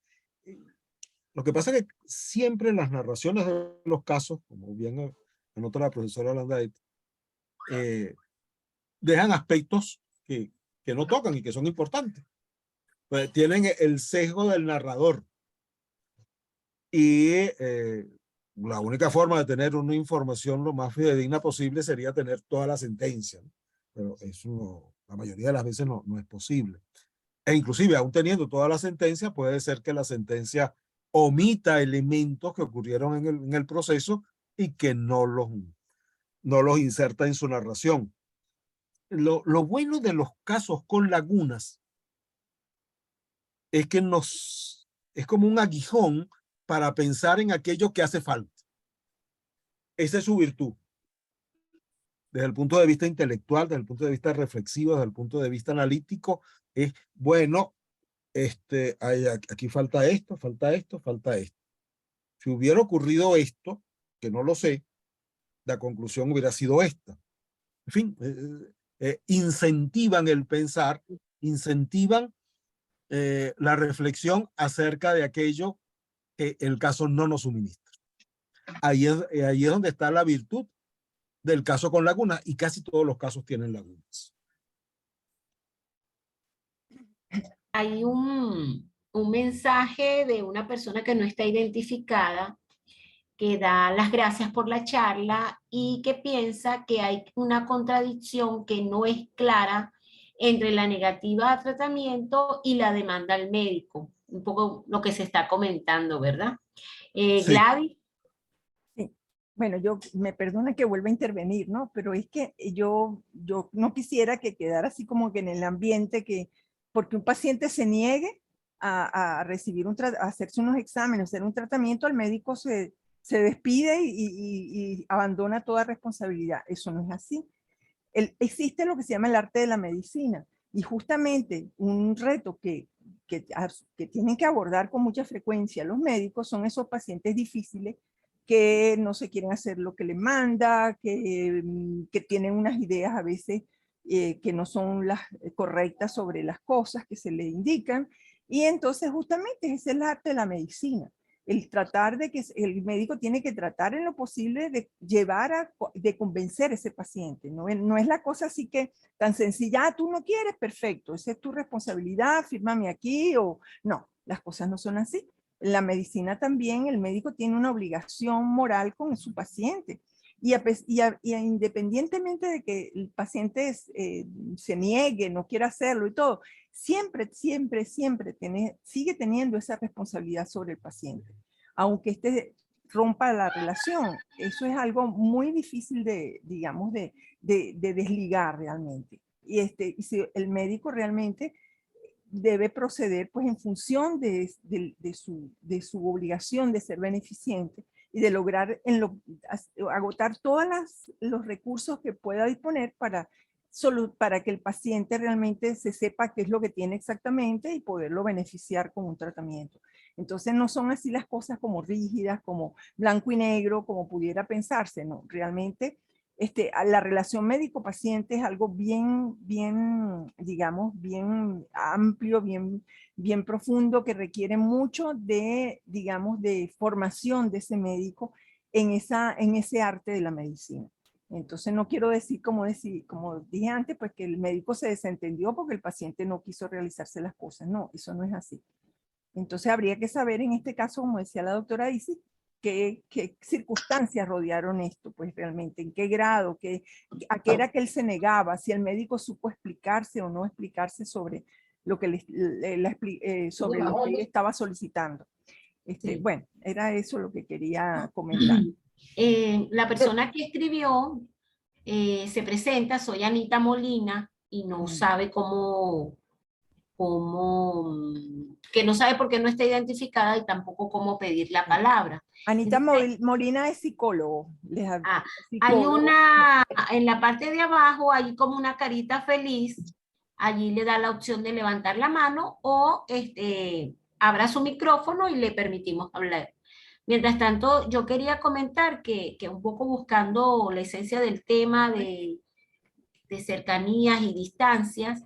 Lo que pasa es que siempre en las narraciones de los casos, como bien anota la profesora Landaet, dejan aspectos que no tocan y que son importantes. Pues tienen el sesgo del narrador. Y la única forma de tener una información lo más fidedigna posible sería tener toda la sentencia, ¿no? Pero eso no, la mayoría de las veces no es posible. E inclusive, aún teniendo toda la sentencia, puede ser que la sentencia omita elementos que ocurrieron en el proceso y que no los inserta en su narración. Lo bueno de los casos con lagunas es que es como un aguijón para pensar en aquello que hace falta. Esa es su virtud. Desde el punto de vista intelectual, desde el punto de vista reflexivo, desde el punto de vista analítico, es bueno, aquí falta esto, falta esto, falta esto. Si hubiera ocurrido esto, que no lo sé, la conclusión hubiera sido esta. En fin, incentivan el pensar, incentivan la reflexión acerca de aquello que el caso no nos suministra. Ahí es donde está la virtud del caso con lagunas, y casi todos los casos tienen lagunas. Hay un mensaje de una persona que no está identificada, que da las gracias por la charla y que piensa que hay una contradicción que no es clara entre la negativa a tratamiento y la demanda al médico. Un poco lo que se está comentando, ¿verdad? Sí. Gladys. Sí. Bueno, me perdona que vuelva a intervenir, ¿no? Pero es que yo no quisiera que quedara así como que en el ambiente que, porque un paciente se niegue a recibir a hacerse unos exámenes, hacer un tratamiento, el médico se despide y abandona toda responsabilidad. Eso no es así. Existe lo que se llama el arte de la medicina, y justamente un reto que tienen que abordar con mucha frecuencia los médicos son esos pacientes difíciles que no se quieren hacer lo que les manda, que tienen unas ideas a veces que no son las correctas sobre las cosas que se le indican. Y entonces justamente ese es el arte de la medicina. El tratar de que el médico tiene que tratar en lo posible de de convencer a ese paciente. No es la cosa así que tan sencilla, tú no quieres, perfecto, esa es tu responsabilidad, fírmame aquí, o no, las cosas no son así. En la medicina también el médico tiene una obligación moral con su paciente. Y independientemente de que el paciente se niegue, no quiera hacerlo y todo, siempre sigue teniendo esa responsabilidad sobre el paciente. Aunque rompa la relación, eso es algo muy difícil digamos, de desligar realmente. Y si el médico realmente debe proceder pues en función de su obligación de ser beneficiente y de lograr agotar todos los recursos que pueda disponer para que el paciente realmente se sepa qué es lo que tiene exactamente y poderlo beneficiar con un tratamiento. Entonces no son así las cosas como rígidas, como blanco y negro, como pudiera pensarse, no, realmente la relación médico-paciente es algo digamos, bien amplio, bien profundo, que requiere mucho digamos, de formación de ese médico en ese arte de la medicina. Entonces no quiero decir, como dije antes, pues que el médico se desentendió porque el paciente no quiso realizarse las cosas. No, eso no es así. Entonces habría que saber en este caso, como decía la doctora Isis, qué circunstancias rodearon esto, pues realmente, en qué grado, a qué era que él se negaba, si el médico supo explicarse o no explicarse sobre lo que sobre lo que él estaba solicitando. Sí. Bueno, era eso lo que quería comentar. La persona que escribió se presenta, soy Anita Molina, y no sabe que no sabe por qué no está identificada y tampoco cómo pedir la palabra. Anita Entonces, Molina es psicólogo. hay en la parte de abajo, hay como una carita feliz, allí le da la opción de levantar la mano o abra su micrófono y le permitimos hablar. Mientras tanto, yo quería comentar que un poco buscando la esencia del tema de cercanías y distancias,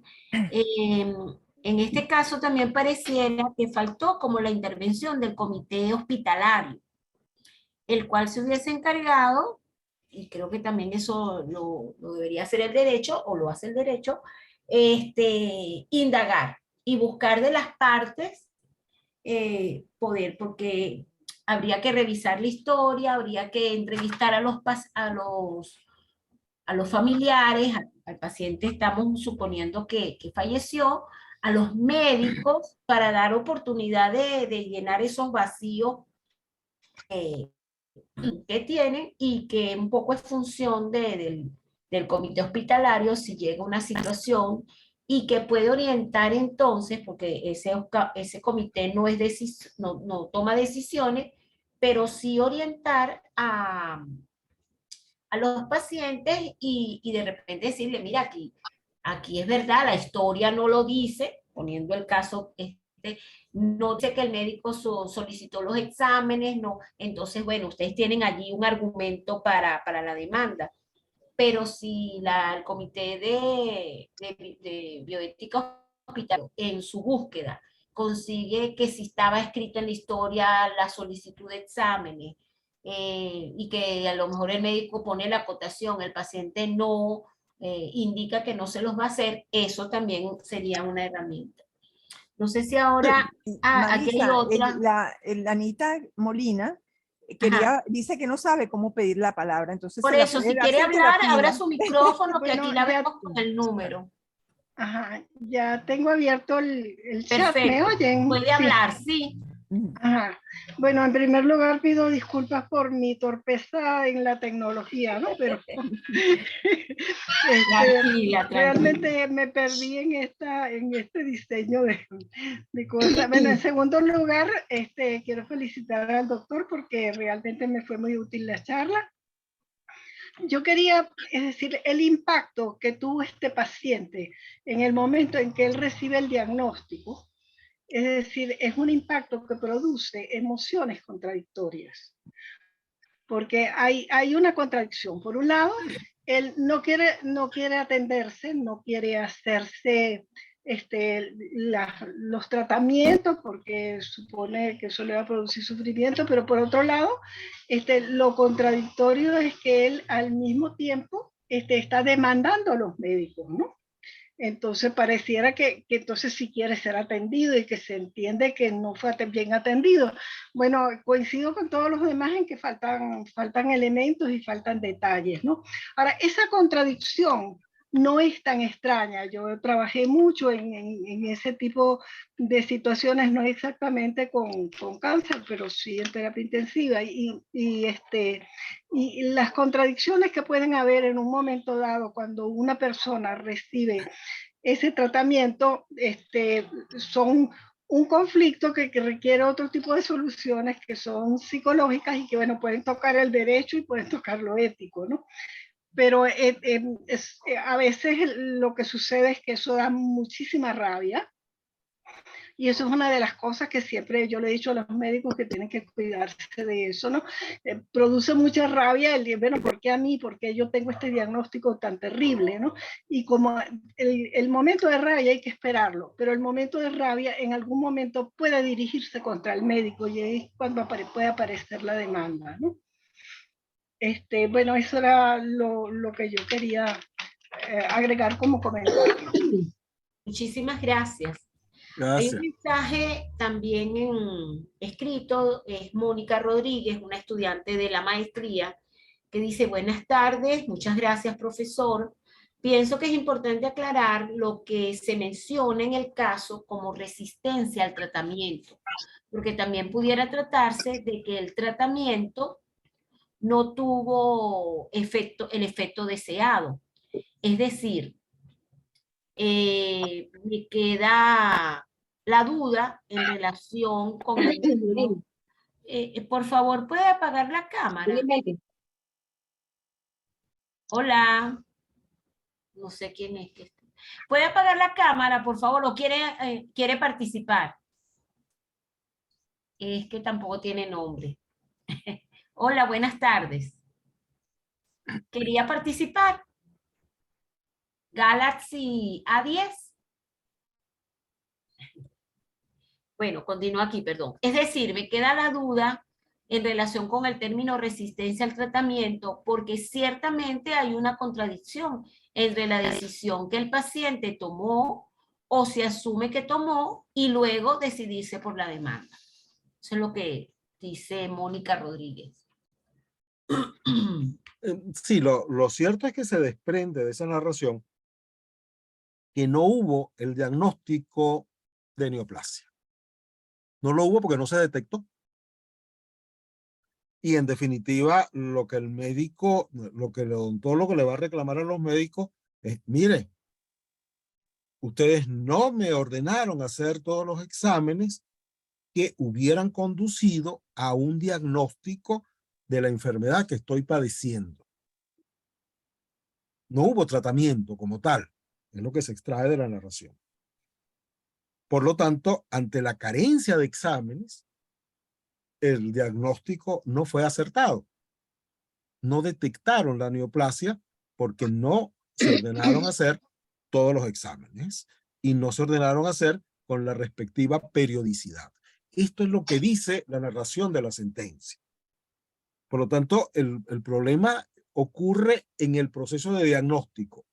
en este caso también pareciera que faltó como la intervención del comité hospitalario, el cual se hubiese encargado, y creo que también eso lo debería hacer el derecho, o lo hace el derecho, indagar y buscar de las partes poder, porque habría que revisar la historia, habría que entrevistar a los familiares, al paciente estamos suponiendo que falleció, a los médicos para dar oportunidad de llenar esos vacíos que tienen y que un poco es función del comité hospitalario si llega una situación y que puede orientar entonces, porque ese comité no toma decisiones, pero sí orientar a los pacientes y de repente decirle, mira, aquí es verdad, la historia no lo dice, poniendo el caso, no dice que el médico solicitó los exámenes, no, entonces, bueno, ustedes tienen allí un argumento para la demanda, pero si el comité de bioética hospitalaria en su búsqueda consigue que si estaba escrito en la historia la solicitud de exámenes, y que a lo mejor el médico pone la acotación, el paciente no indica que no se los va a hacer, eso también sería una herramienta. No sé si ahora, aquí hay Marisa, otra. Anita Molina Ajá. dice que no sabe cómo pedir la palabra, entonces Por se la eso, puede si dar quiere sin que la hablar, abra pida. su micrófono, que aquí Bueno, la ya, vemos con el número. ajá, ya tengo abierto el chat. ¿Me Perfecto. oyen? Puede Sí. hablar, sí. Ajá. Bueno, en primer lugar pido disculpas por mi torpeza en la tecnología, ¿no? Pero Tranquila, tranquila. realmente me perdí en este diseño de cosas. Bueno, en segundo lugar, quiero felicitar al doctor porque realmente me fue muy útil la charla. Yo quería, es decir, el impacto que tuvo este paciente en el momento en que él recibe el diagnóstico, es decir, es un impacto que produce emociones contradictorias, porque hay una contradicción. Por un lado, él no quiere atenderse, no quiere hacerse los tratamientos porque supone que eso le va a producir sufrimiento, pero por otro lado, lo contradictorio es que él al mismo tiempo está demandando a los médicos, ¿no? Entonces pareciera que entonces sí quiere ser atendido y que se entiende que no fue bien atendido. Bueno, coincido con todos los demás en que faltan elementos y faltan detalles, ¿no? Ahora, esa contradicción no es tan extraña. Yo trabajé mucho en ese tipo de situaciones, no exactamente con cáncer, pero sí en terapia intensiva. Y las contradicciones que pueden haber en un momento dado cuando una persona recibe ese tratamiento son un conflicto que requiere otro tipo de soluciones que son psicológicas y que, bueno, pueden tocar el derecho y pueden tocar lo ético, ¿no? Pero a veces lo que sucede es que eso da muchísima rabia. Y eso es una de las cosas que siempre yo le he dicho a los médicos que tienen que cuidarse de eso, ¿no? Produce mucha rabia el bueno, ¿por qué a mí? ¿Por qué yo tengo este diagnóstico tan terrible, ¿no? Y como el momento de rabia hay que esperarlo, pero el momento de rabia en algún momento puede dirigirse contra el médico y es cuando puede aparecer la demanda, ¿no? Bueno, eso era lo que yo quería agregar como comentario. Muchísimas gracias. Hay un Gracias. mensaje también escrito, es Mónica Rodríguez, una estudiante de la maestría, que dice: buenas tardes, muchas gracias, profesor. Pienso que es importante aclarar lo que se menciona en el caso como resistencia al tratamiento, porque también pudiera tratarse de que el tratamiento no tuvo el efecto deseado. Es decir, me queda la duda en relación con el mismo. Por favor, ¿puede apagar la cámara? Hola. No sé quién es. ¿Puede apagar la cámara, por favor? ¿O quiere participar? es que tampoco tiene nombre. Hola, buenas tardes. ¿Quería participar? Galaxy A10. Bueno, continúo aquí, perdón. Es decir, me queda la duda en relación con el término resistencia al tratamiento, porque ciertamente hay una contradicción entre la decisión que el paciente tomó o se asume que tomó y luego decidirse por la demanda. Eso es lo que dice Mónica Rodríguez. Sí, lo cierto es que se desprende de esa narración que no hubo el diagnóstico de neoplasia. No lo hubo porque no se detectó. Y en definitiva, lo que el médico, lo que el odontólogo le va a reclamar a los médicos es, mire, ustedes no me ordenaron hacer todos los exámenes que hubieran conducido a un diagnóstico de la enfermedad que estoy padeciendo. No hubo tratamiento como tal, es lo que se extrae de la narración. Por lo tanto, ante la carencia de exámenes, el diagnóstico no fue acertado. No detectaron la neoplasia porque no se ordenaron hacer todos los exámenes y no se ordenaron hacer con la respectiva periodicidad. Esto es lo que dice la narración de la sentencia. Por lo tanto, el problema ocurre en el proceso de diagnóstico,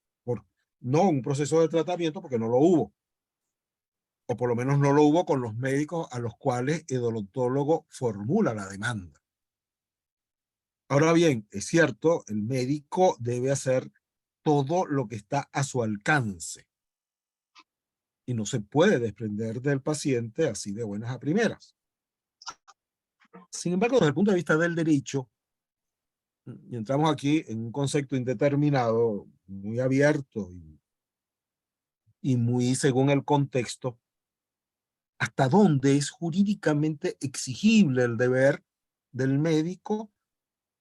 no un proceso de tratamiento porque no lo hubo. O por lo menos no lo hubo con los médicos a los cuales el odontólogo formula la demanda. Ahora bien, es cierto, el médico debe hacer todo lo que está a su alcance y no se puede desprender del paciente así de buenas a primeras. Sin embargo, desde el punto de vista del derecho, y entramos aquí en un concepto indeterminado, muy abierto y muy según el contexto, hasta dónde es jurídicamente exigible el deber del médico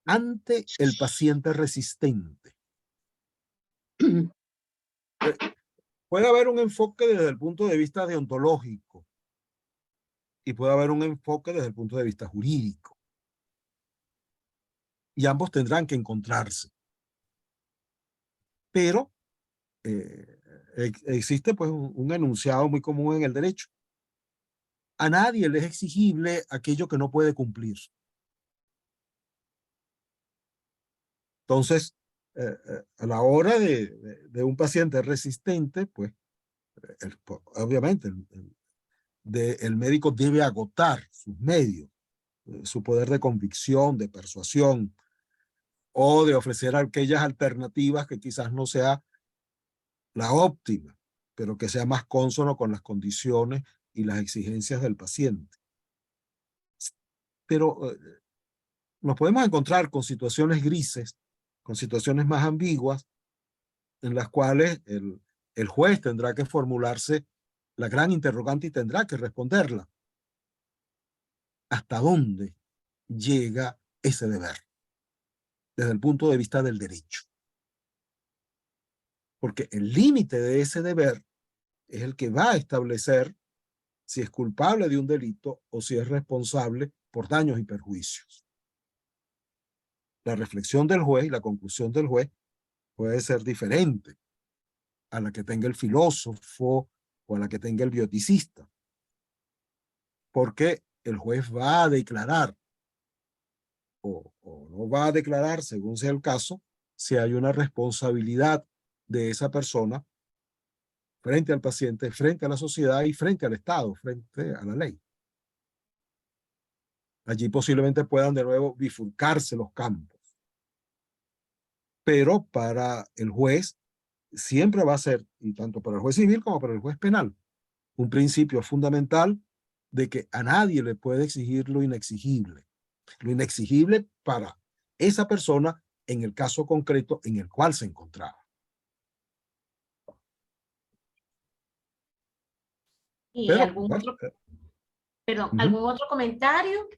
ante el paciente resistente. Puede haber un enfoque desde el punto de vista deontológico y puede haber un enfoque desde el punto de vista jurídico. Y ambos tendrán que encontrarse. Pero existe pues un enunciado muy común en el derecho. A nadie le es exigible aquello que no puede cumplir. Entonces, a la hora de un paciente resistente, pues, obviamente, el médico debe agotar sus medios, su poder de convicción, de persuasión, o de ofrecer aquellas alternativas que quizás no sea la óptima, pero que sea más cónsono con las condiciones y las exigencias del paciente. Pero nos podemos encontrar con situaciones grises, con situaciones más ambiguas, en las cuales el juez tendrá que formularse la gran interrogante y tendrá que responderla. ¿Hasta dónde llega ese deber? Desde el punto de vista del derecho. Porque el límite de ese deber es el que va a establecer si es culpable de un delito o si es responsable por daños y perjuicios. La reflexión del juez y la conclusión del juez puede ser diferente a la que tenga el filósofo o a la que tenga el bioticista, porque el juez va a declarar o no va a declarar, según sea el caso, si hay una responsabilidad de esa persona frente al paciente, frente a la sociedad y frente al Estado, frente a la ley. Allí posiblemente puedan de nuevo bifurcarse los campos. Pero para el juez siempre va a ser, y tanto para el juez civil como para el juez penal, un principio fundamental de que a nadie le puede exigir lo inexigible. Lo inexigible para esa persona en el caso concreto en el cual se encontraba. ¿Y Pero, algún bueno, otro, perdón, algún otro comentario?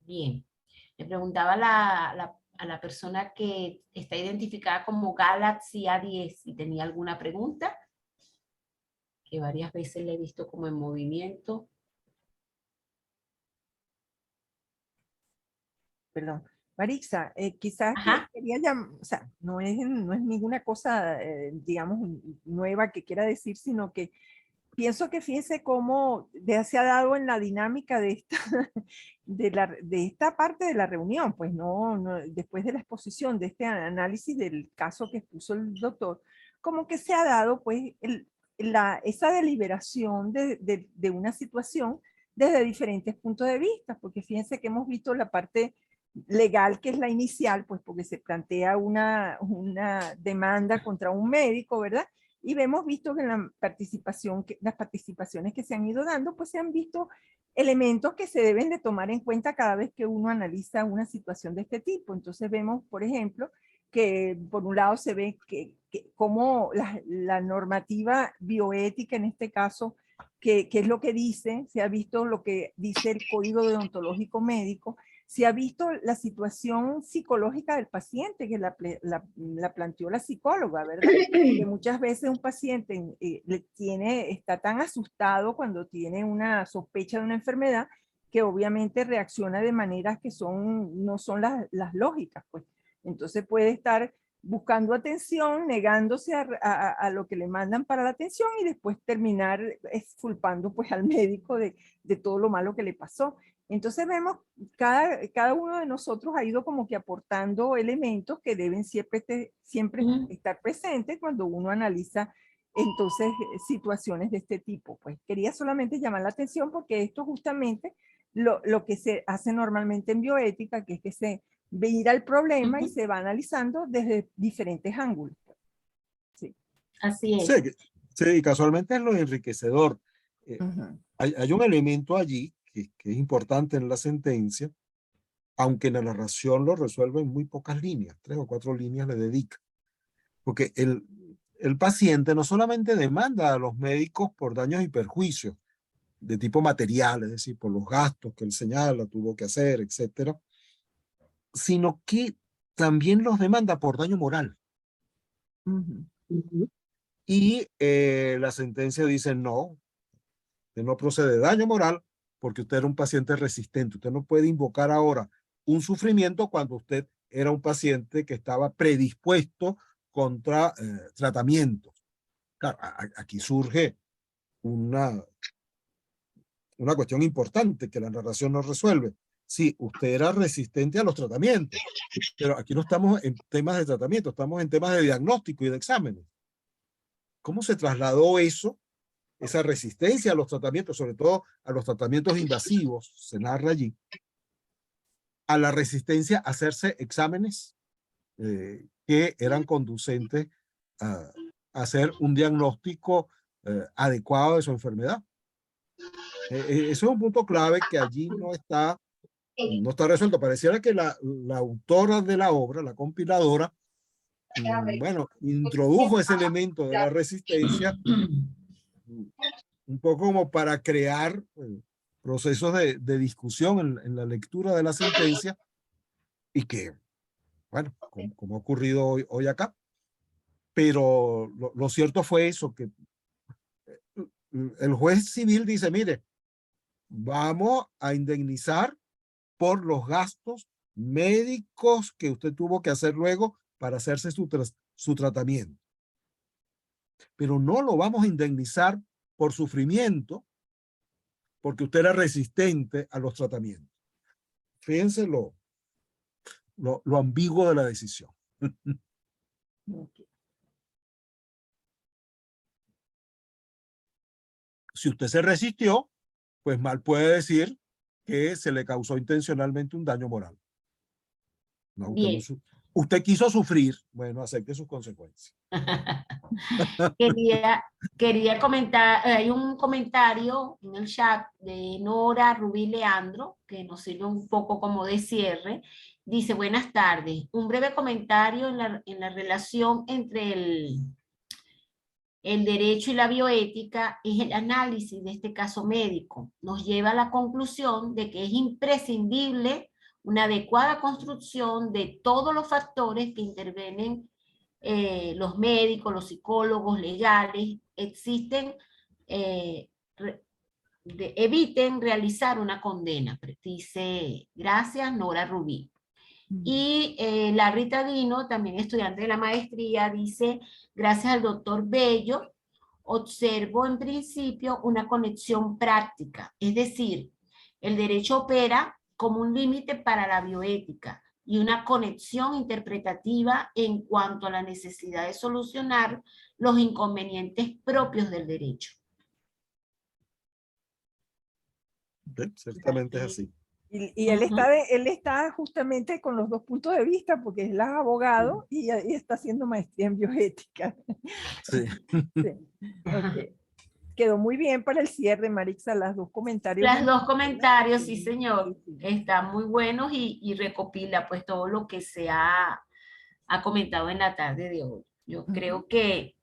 Bien. Le preguntaba a la persona que está identificada como Galaxy A10 si tenía alguna pregunta, que varias veces le he visto como en movimiento. Perdón. Marixa, quizás Ajá. quería o sea, no es ninguna cosa, digamos, nueva que quiera decir, sino que pienso que fíjense cómo se ha dado en la dinámica de esta, de esta parte de la reunión, pues después de la exposición de este análisis del caso que expuso el doctor, como que se ha dado pues esa deliberación de una situación desde diferentes puntos de vista, porque fíjense que hemos visto la parte legal, que es la inicial, pues porque se plantea una demanda contra un médico, ¿verdad? Y hemos visto que en la participación, las participaciones que se han ido dando, pues se han visto elementos que se deben de tomar en cuenta cada vez que uno analiza una situación de este tipo. Entonces vemos, por ejemplo, que por un lado se ve que cómo la normativa bioética, en este caso, que es lo que dice, se ha visto lo que dice el Código Deontológico Médico, se ha visto la situación psicológica del paciente, que la planteó la psicóloga, ¿verdad? Que muchas veces un paciente está tan asustado cuando tiene una sospecha de una enfermedad que obviamente reacciona de maneras que no son las lógicas, pues. Entonces puede estar buscando atención, negándose a lo que le mandan para la atención y después terminar exculpando pues al médico de todo lo malo que le pasó. Entonces vemos, cada uno de nosotros ha ido como que aportando elementos que deben siempre estar presentes cuando uno analiza entonces situaciones de este tipo. Pues quería solamente llamar la atención porque esto justamente lo que se hace normalmente en bioética, que es que se mira el problema y se va analizando desde diferentes ángulos. Sí. Así es. Sí, sí, casualmente es lo enriquecedor. Hay un elemento allí que es importante en la sentencia, aunque en la narración lo resuelve en muy pocas líneas, 3 o 4 líneas le dedica. Porque el paciente no solamente demanda a los médicos por daños y perjuicios de tipo material, es decir, por los gastos que él señala, tuvo que hacer, etcétera, sino que también los demanda por daño moral. Y la sentencia dice no, que no procede daño moral porque usted era un paciente resistente. Usted no puede invocar ahora un sufrimiento cuando usted era un paciente que estaba predispuesto contra tratamientos. Claro, aquí surge una cuestión importante que la narración no resuelve. Sí, usted era resistente a los tratamientos, pero aquí no estamos en temas de tratamiento, estamos en temas de diagnóstico y de exámenes. ¿Cómo se trasladó eso, esa resistencia a los tratamientos, sobre todo a los tratamientos invasivos, se narra allí, a la resistencia a hacerse exámenes que eran conducentes a hacer un diagnóstico adecuado de su enfermedad? Eso es un punto clave que allí no está resuelto. Pareciera que la autora de la obra, la compiladora, bueno, introdujo ese elemento de la resistencia un poco como para crear procesos de discusión en la lectura de la sentencia y que, bueno, como ha ocurrido hoy acá, pero lo cierto fue eso, que el juez civil dice, mire, vamos a indemnizar por los gastos médicos que usted tuvo que hacer luego para hacerse su tratamiento. Pero no lo vamos a indemnizar por sufrimiento porque usted era resistente a los tratamientos. Fíjense lo ambiguo de la decisión. Si usted se resistió, pues mal puede decir que se le causó intencionalmente un daño moral. No, usted quiso sufrir, bueno, acepte sus consecuencias. Quería comentar, hay un comentario en el chat de Nora Rubí Leandro, que nos sirve un poco como de cierre. Dice, buenas tardes, un breve comentario en la relación entre el derecho y la bioética es el análisis de este caso médico. Nos lleva a la conclusión de que es imprescindible una adecuada construcción de todos los factores que intervienen, los médicos, los psicólogos, legales, existen, eviten realizar una condena. Dice, gracias, Nora Rubí. Y la Rita Dino, también estudiante de la maestría, dice, gracias al doctor Bello, observo en principio una conexión práctica, es decir, el derecho opera como un límite para la bioética y una conexión interpretativa en cuanto a la necesidad de solucionar los inconvenientes propios del derecho. Ciertamente es así. Y él, él está justamente con los dos puntos de vista, porque él es abogado y está haciendo maestría en bioética. Sí. Sí. Okay. Quedó muy bien para el cierre, Marixa, las dos comentarios. Las dos comentarios, sí, Sí, señor. sí, sí. Están muy buenos y recopila pues todo lo que se ha comentado en la tarde de hoy. Yo creo que,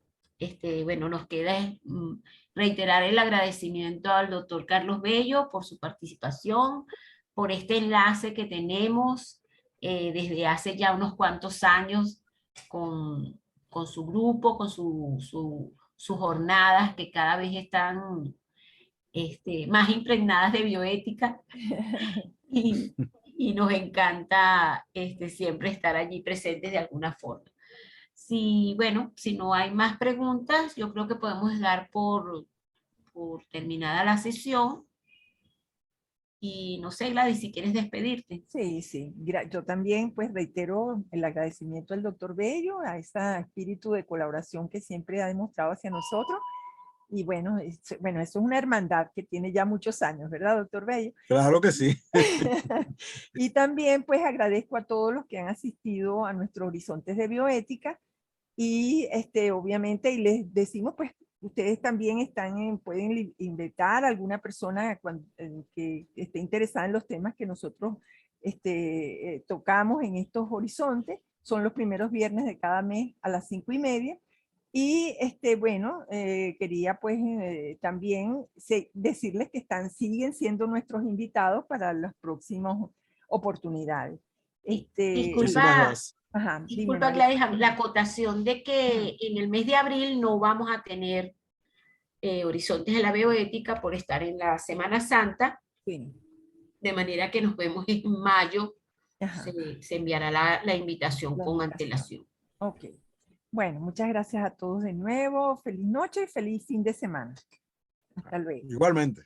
bueno, nos queda reiterar el agradecimiento al doctor Carlos Bello por su participación, por este enlace que tenemos desde hace ya unos cuantos años con su grupo, con sus jornadas que cada vez están más impregnadas de bioética y nos encanta siempre estar allí presentes de alguna forma. Bueno, si no hay más preguntas, yo creo que podemos dar por terminada la sesión. Y no sé, Gladys, si quieres despedirte. Sí, sí. Yo también pues reitero el agradecimiento al doctor Bello, a ese espíritu de colaboración que siempre ha demostrado hacia nosotros. Y bueno, bueno, eso es una hermandad que tiene ya muchos años, ¿verdad, doctor Bello? Claro que sí. Y también pues agradezco a todos los que han asistido a nuestros Horizontes de Bioética y obviamente, y les decimos pues, ustedes también están pueden invitar a alguna persona que esté interesada en los temas que nosotros tocamos en estos horizontes. Son los primeros viernes de cada mes a las 5:30. Y bueno, quería pues también decirles que siguen siendo nuestros invitados para las próximas oportunidades. Muchísimas gracias. Ajá, Disculpa, Gladys, la acotación de que en el mes de abril no vamos a tener Horizontes de la Bioética por estar en la Semana Santa, sí. De manera que nos vemos en mayo. Se enviará la invitación con antelación. Ok. Bueno, muchas gracias a todos de nuevo. Feliz noche y feliz fin de semana. Hasta luego. Igualmente.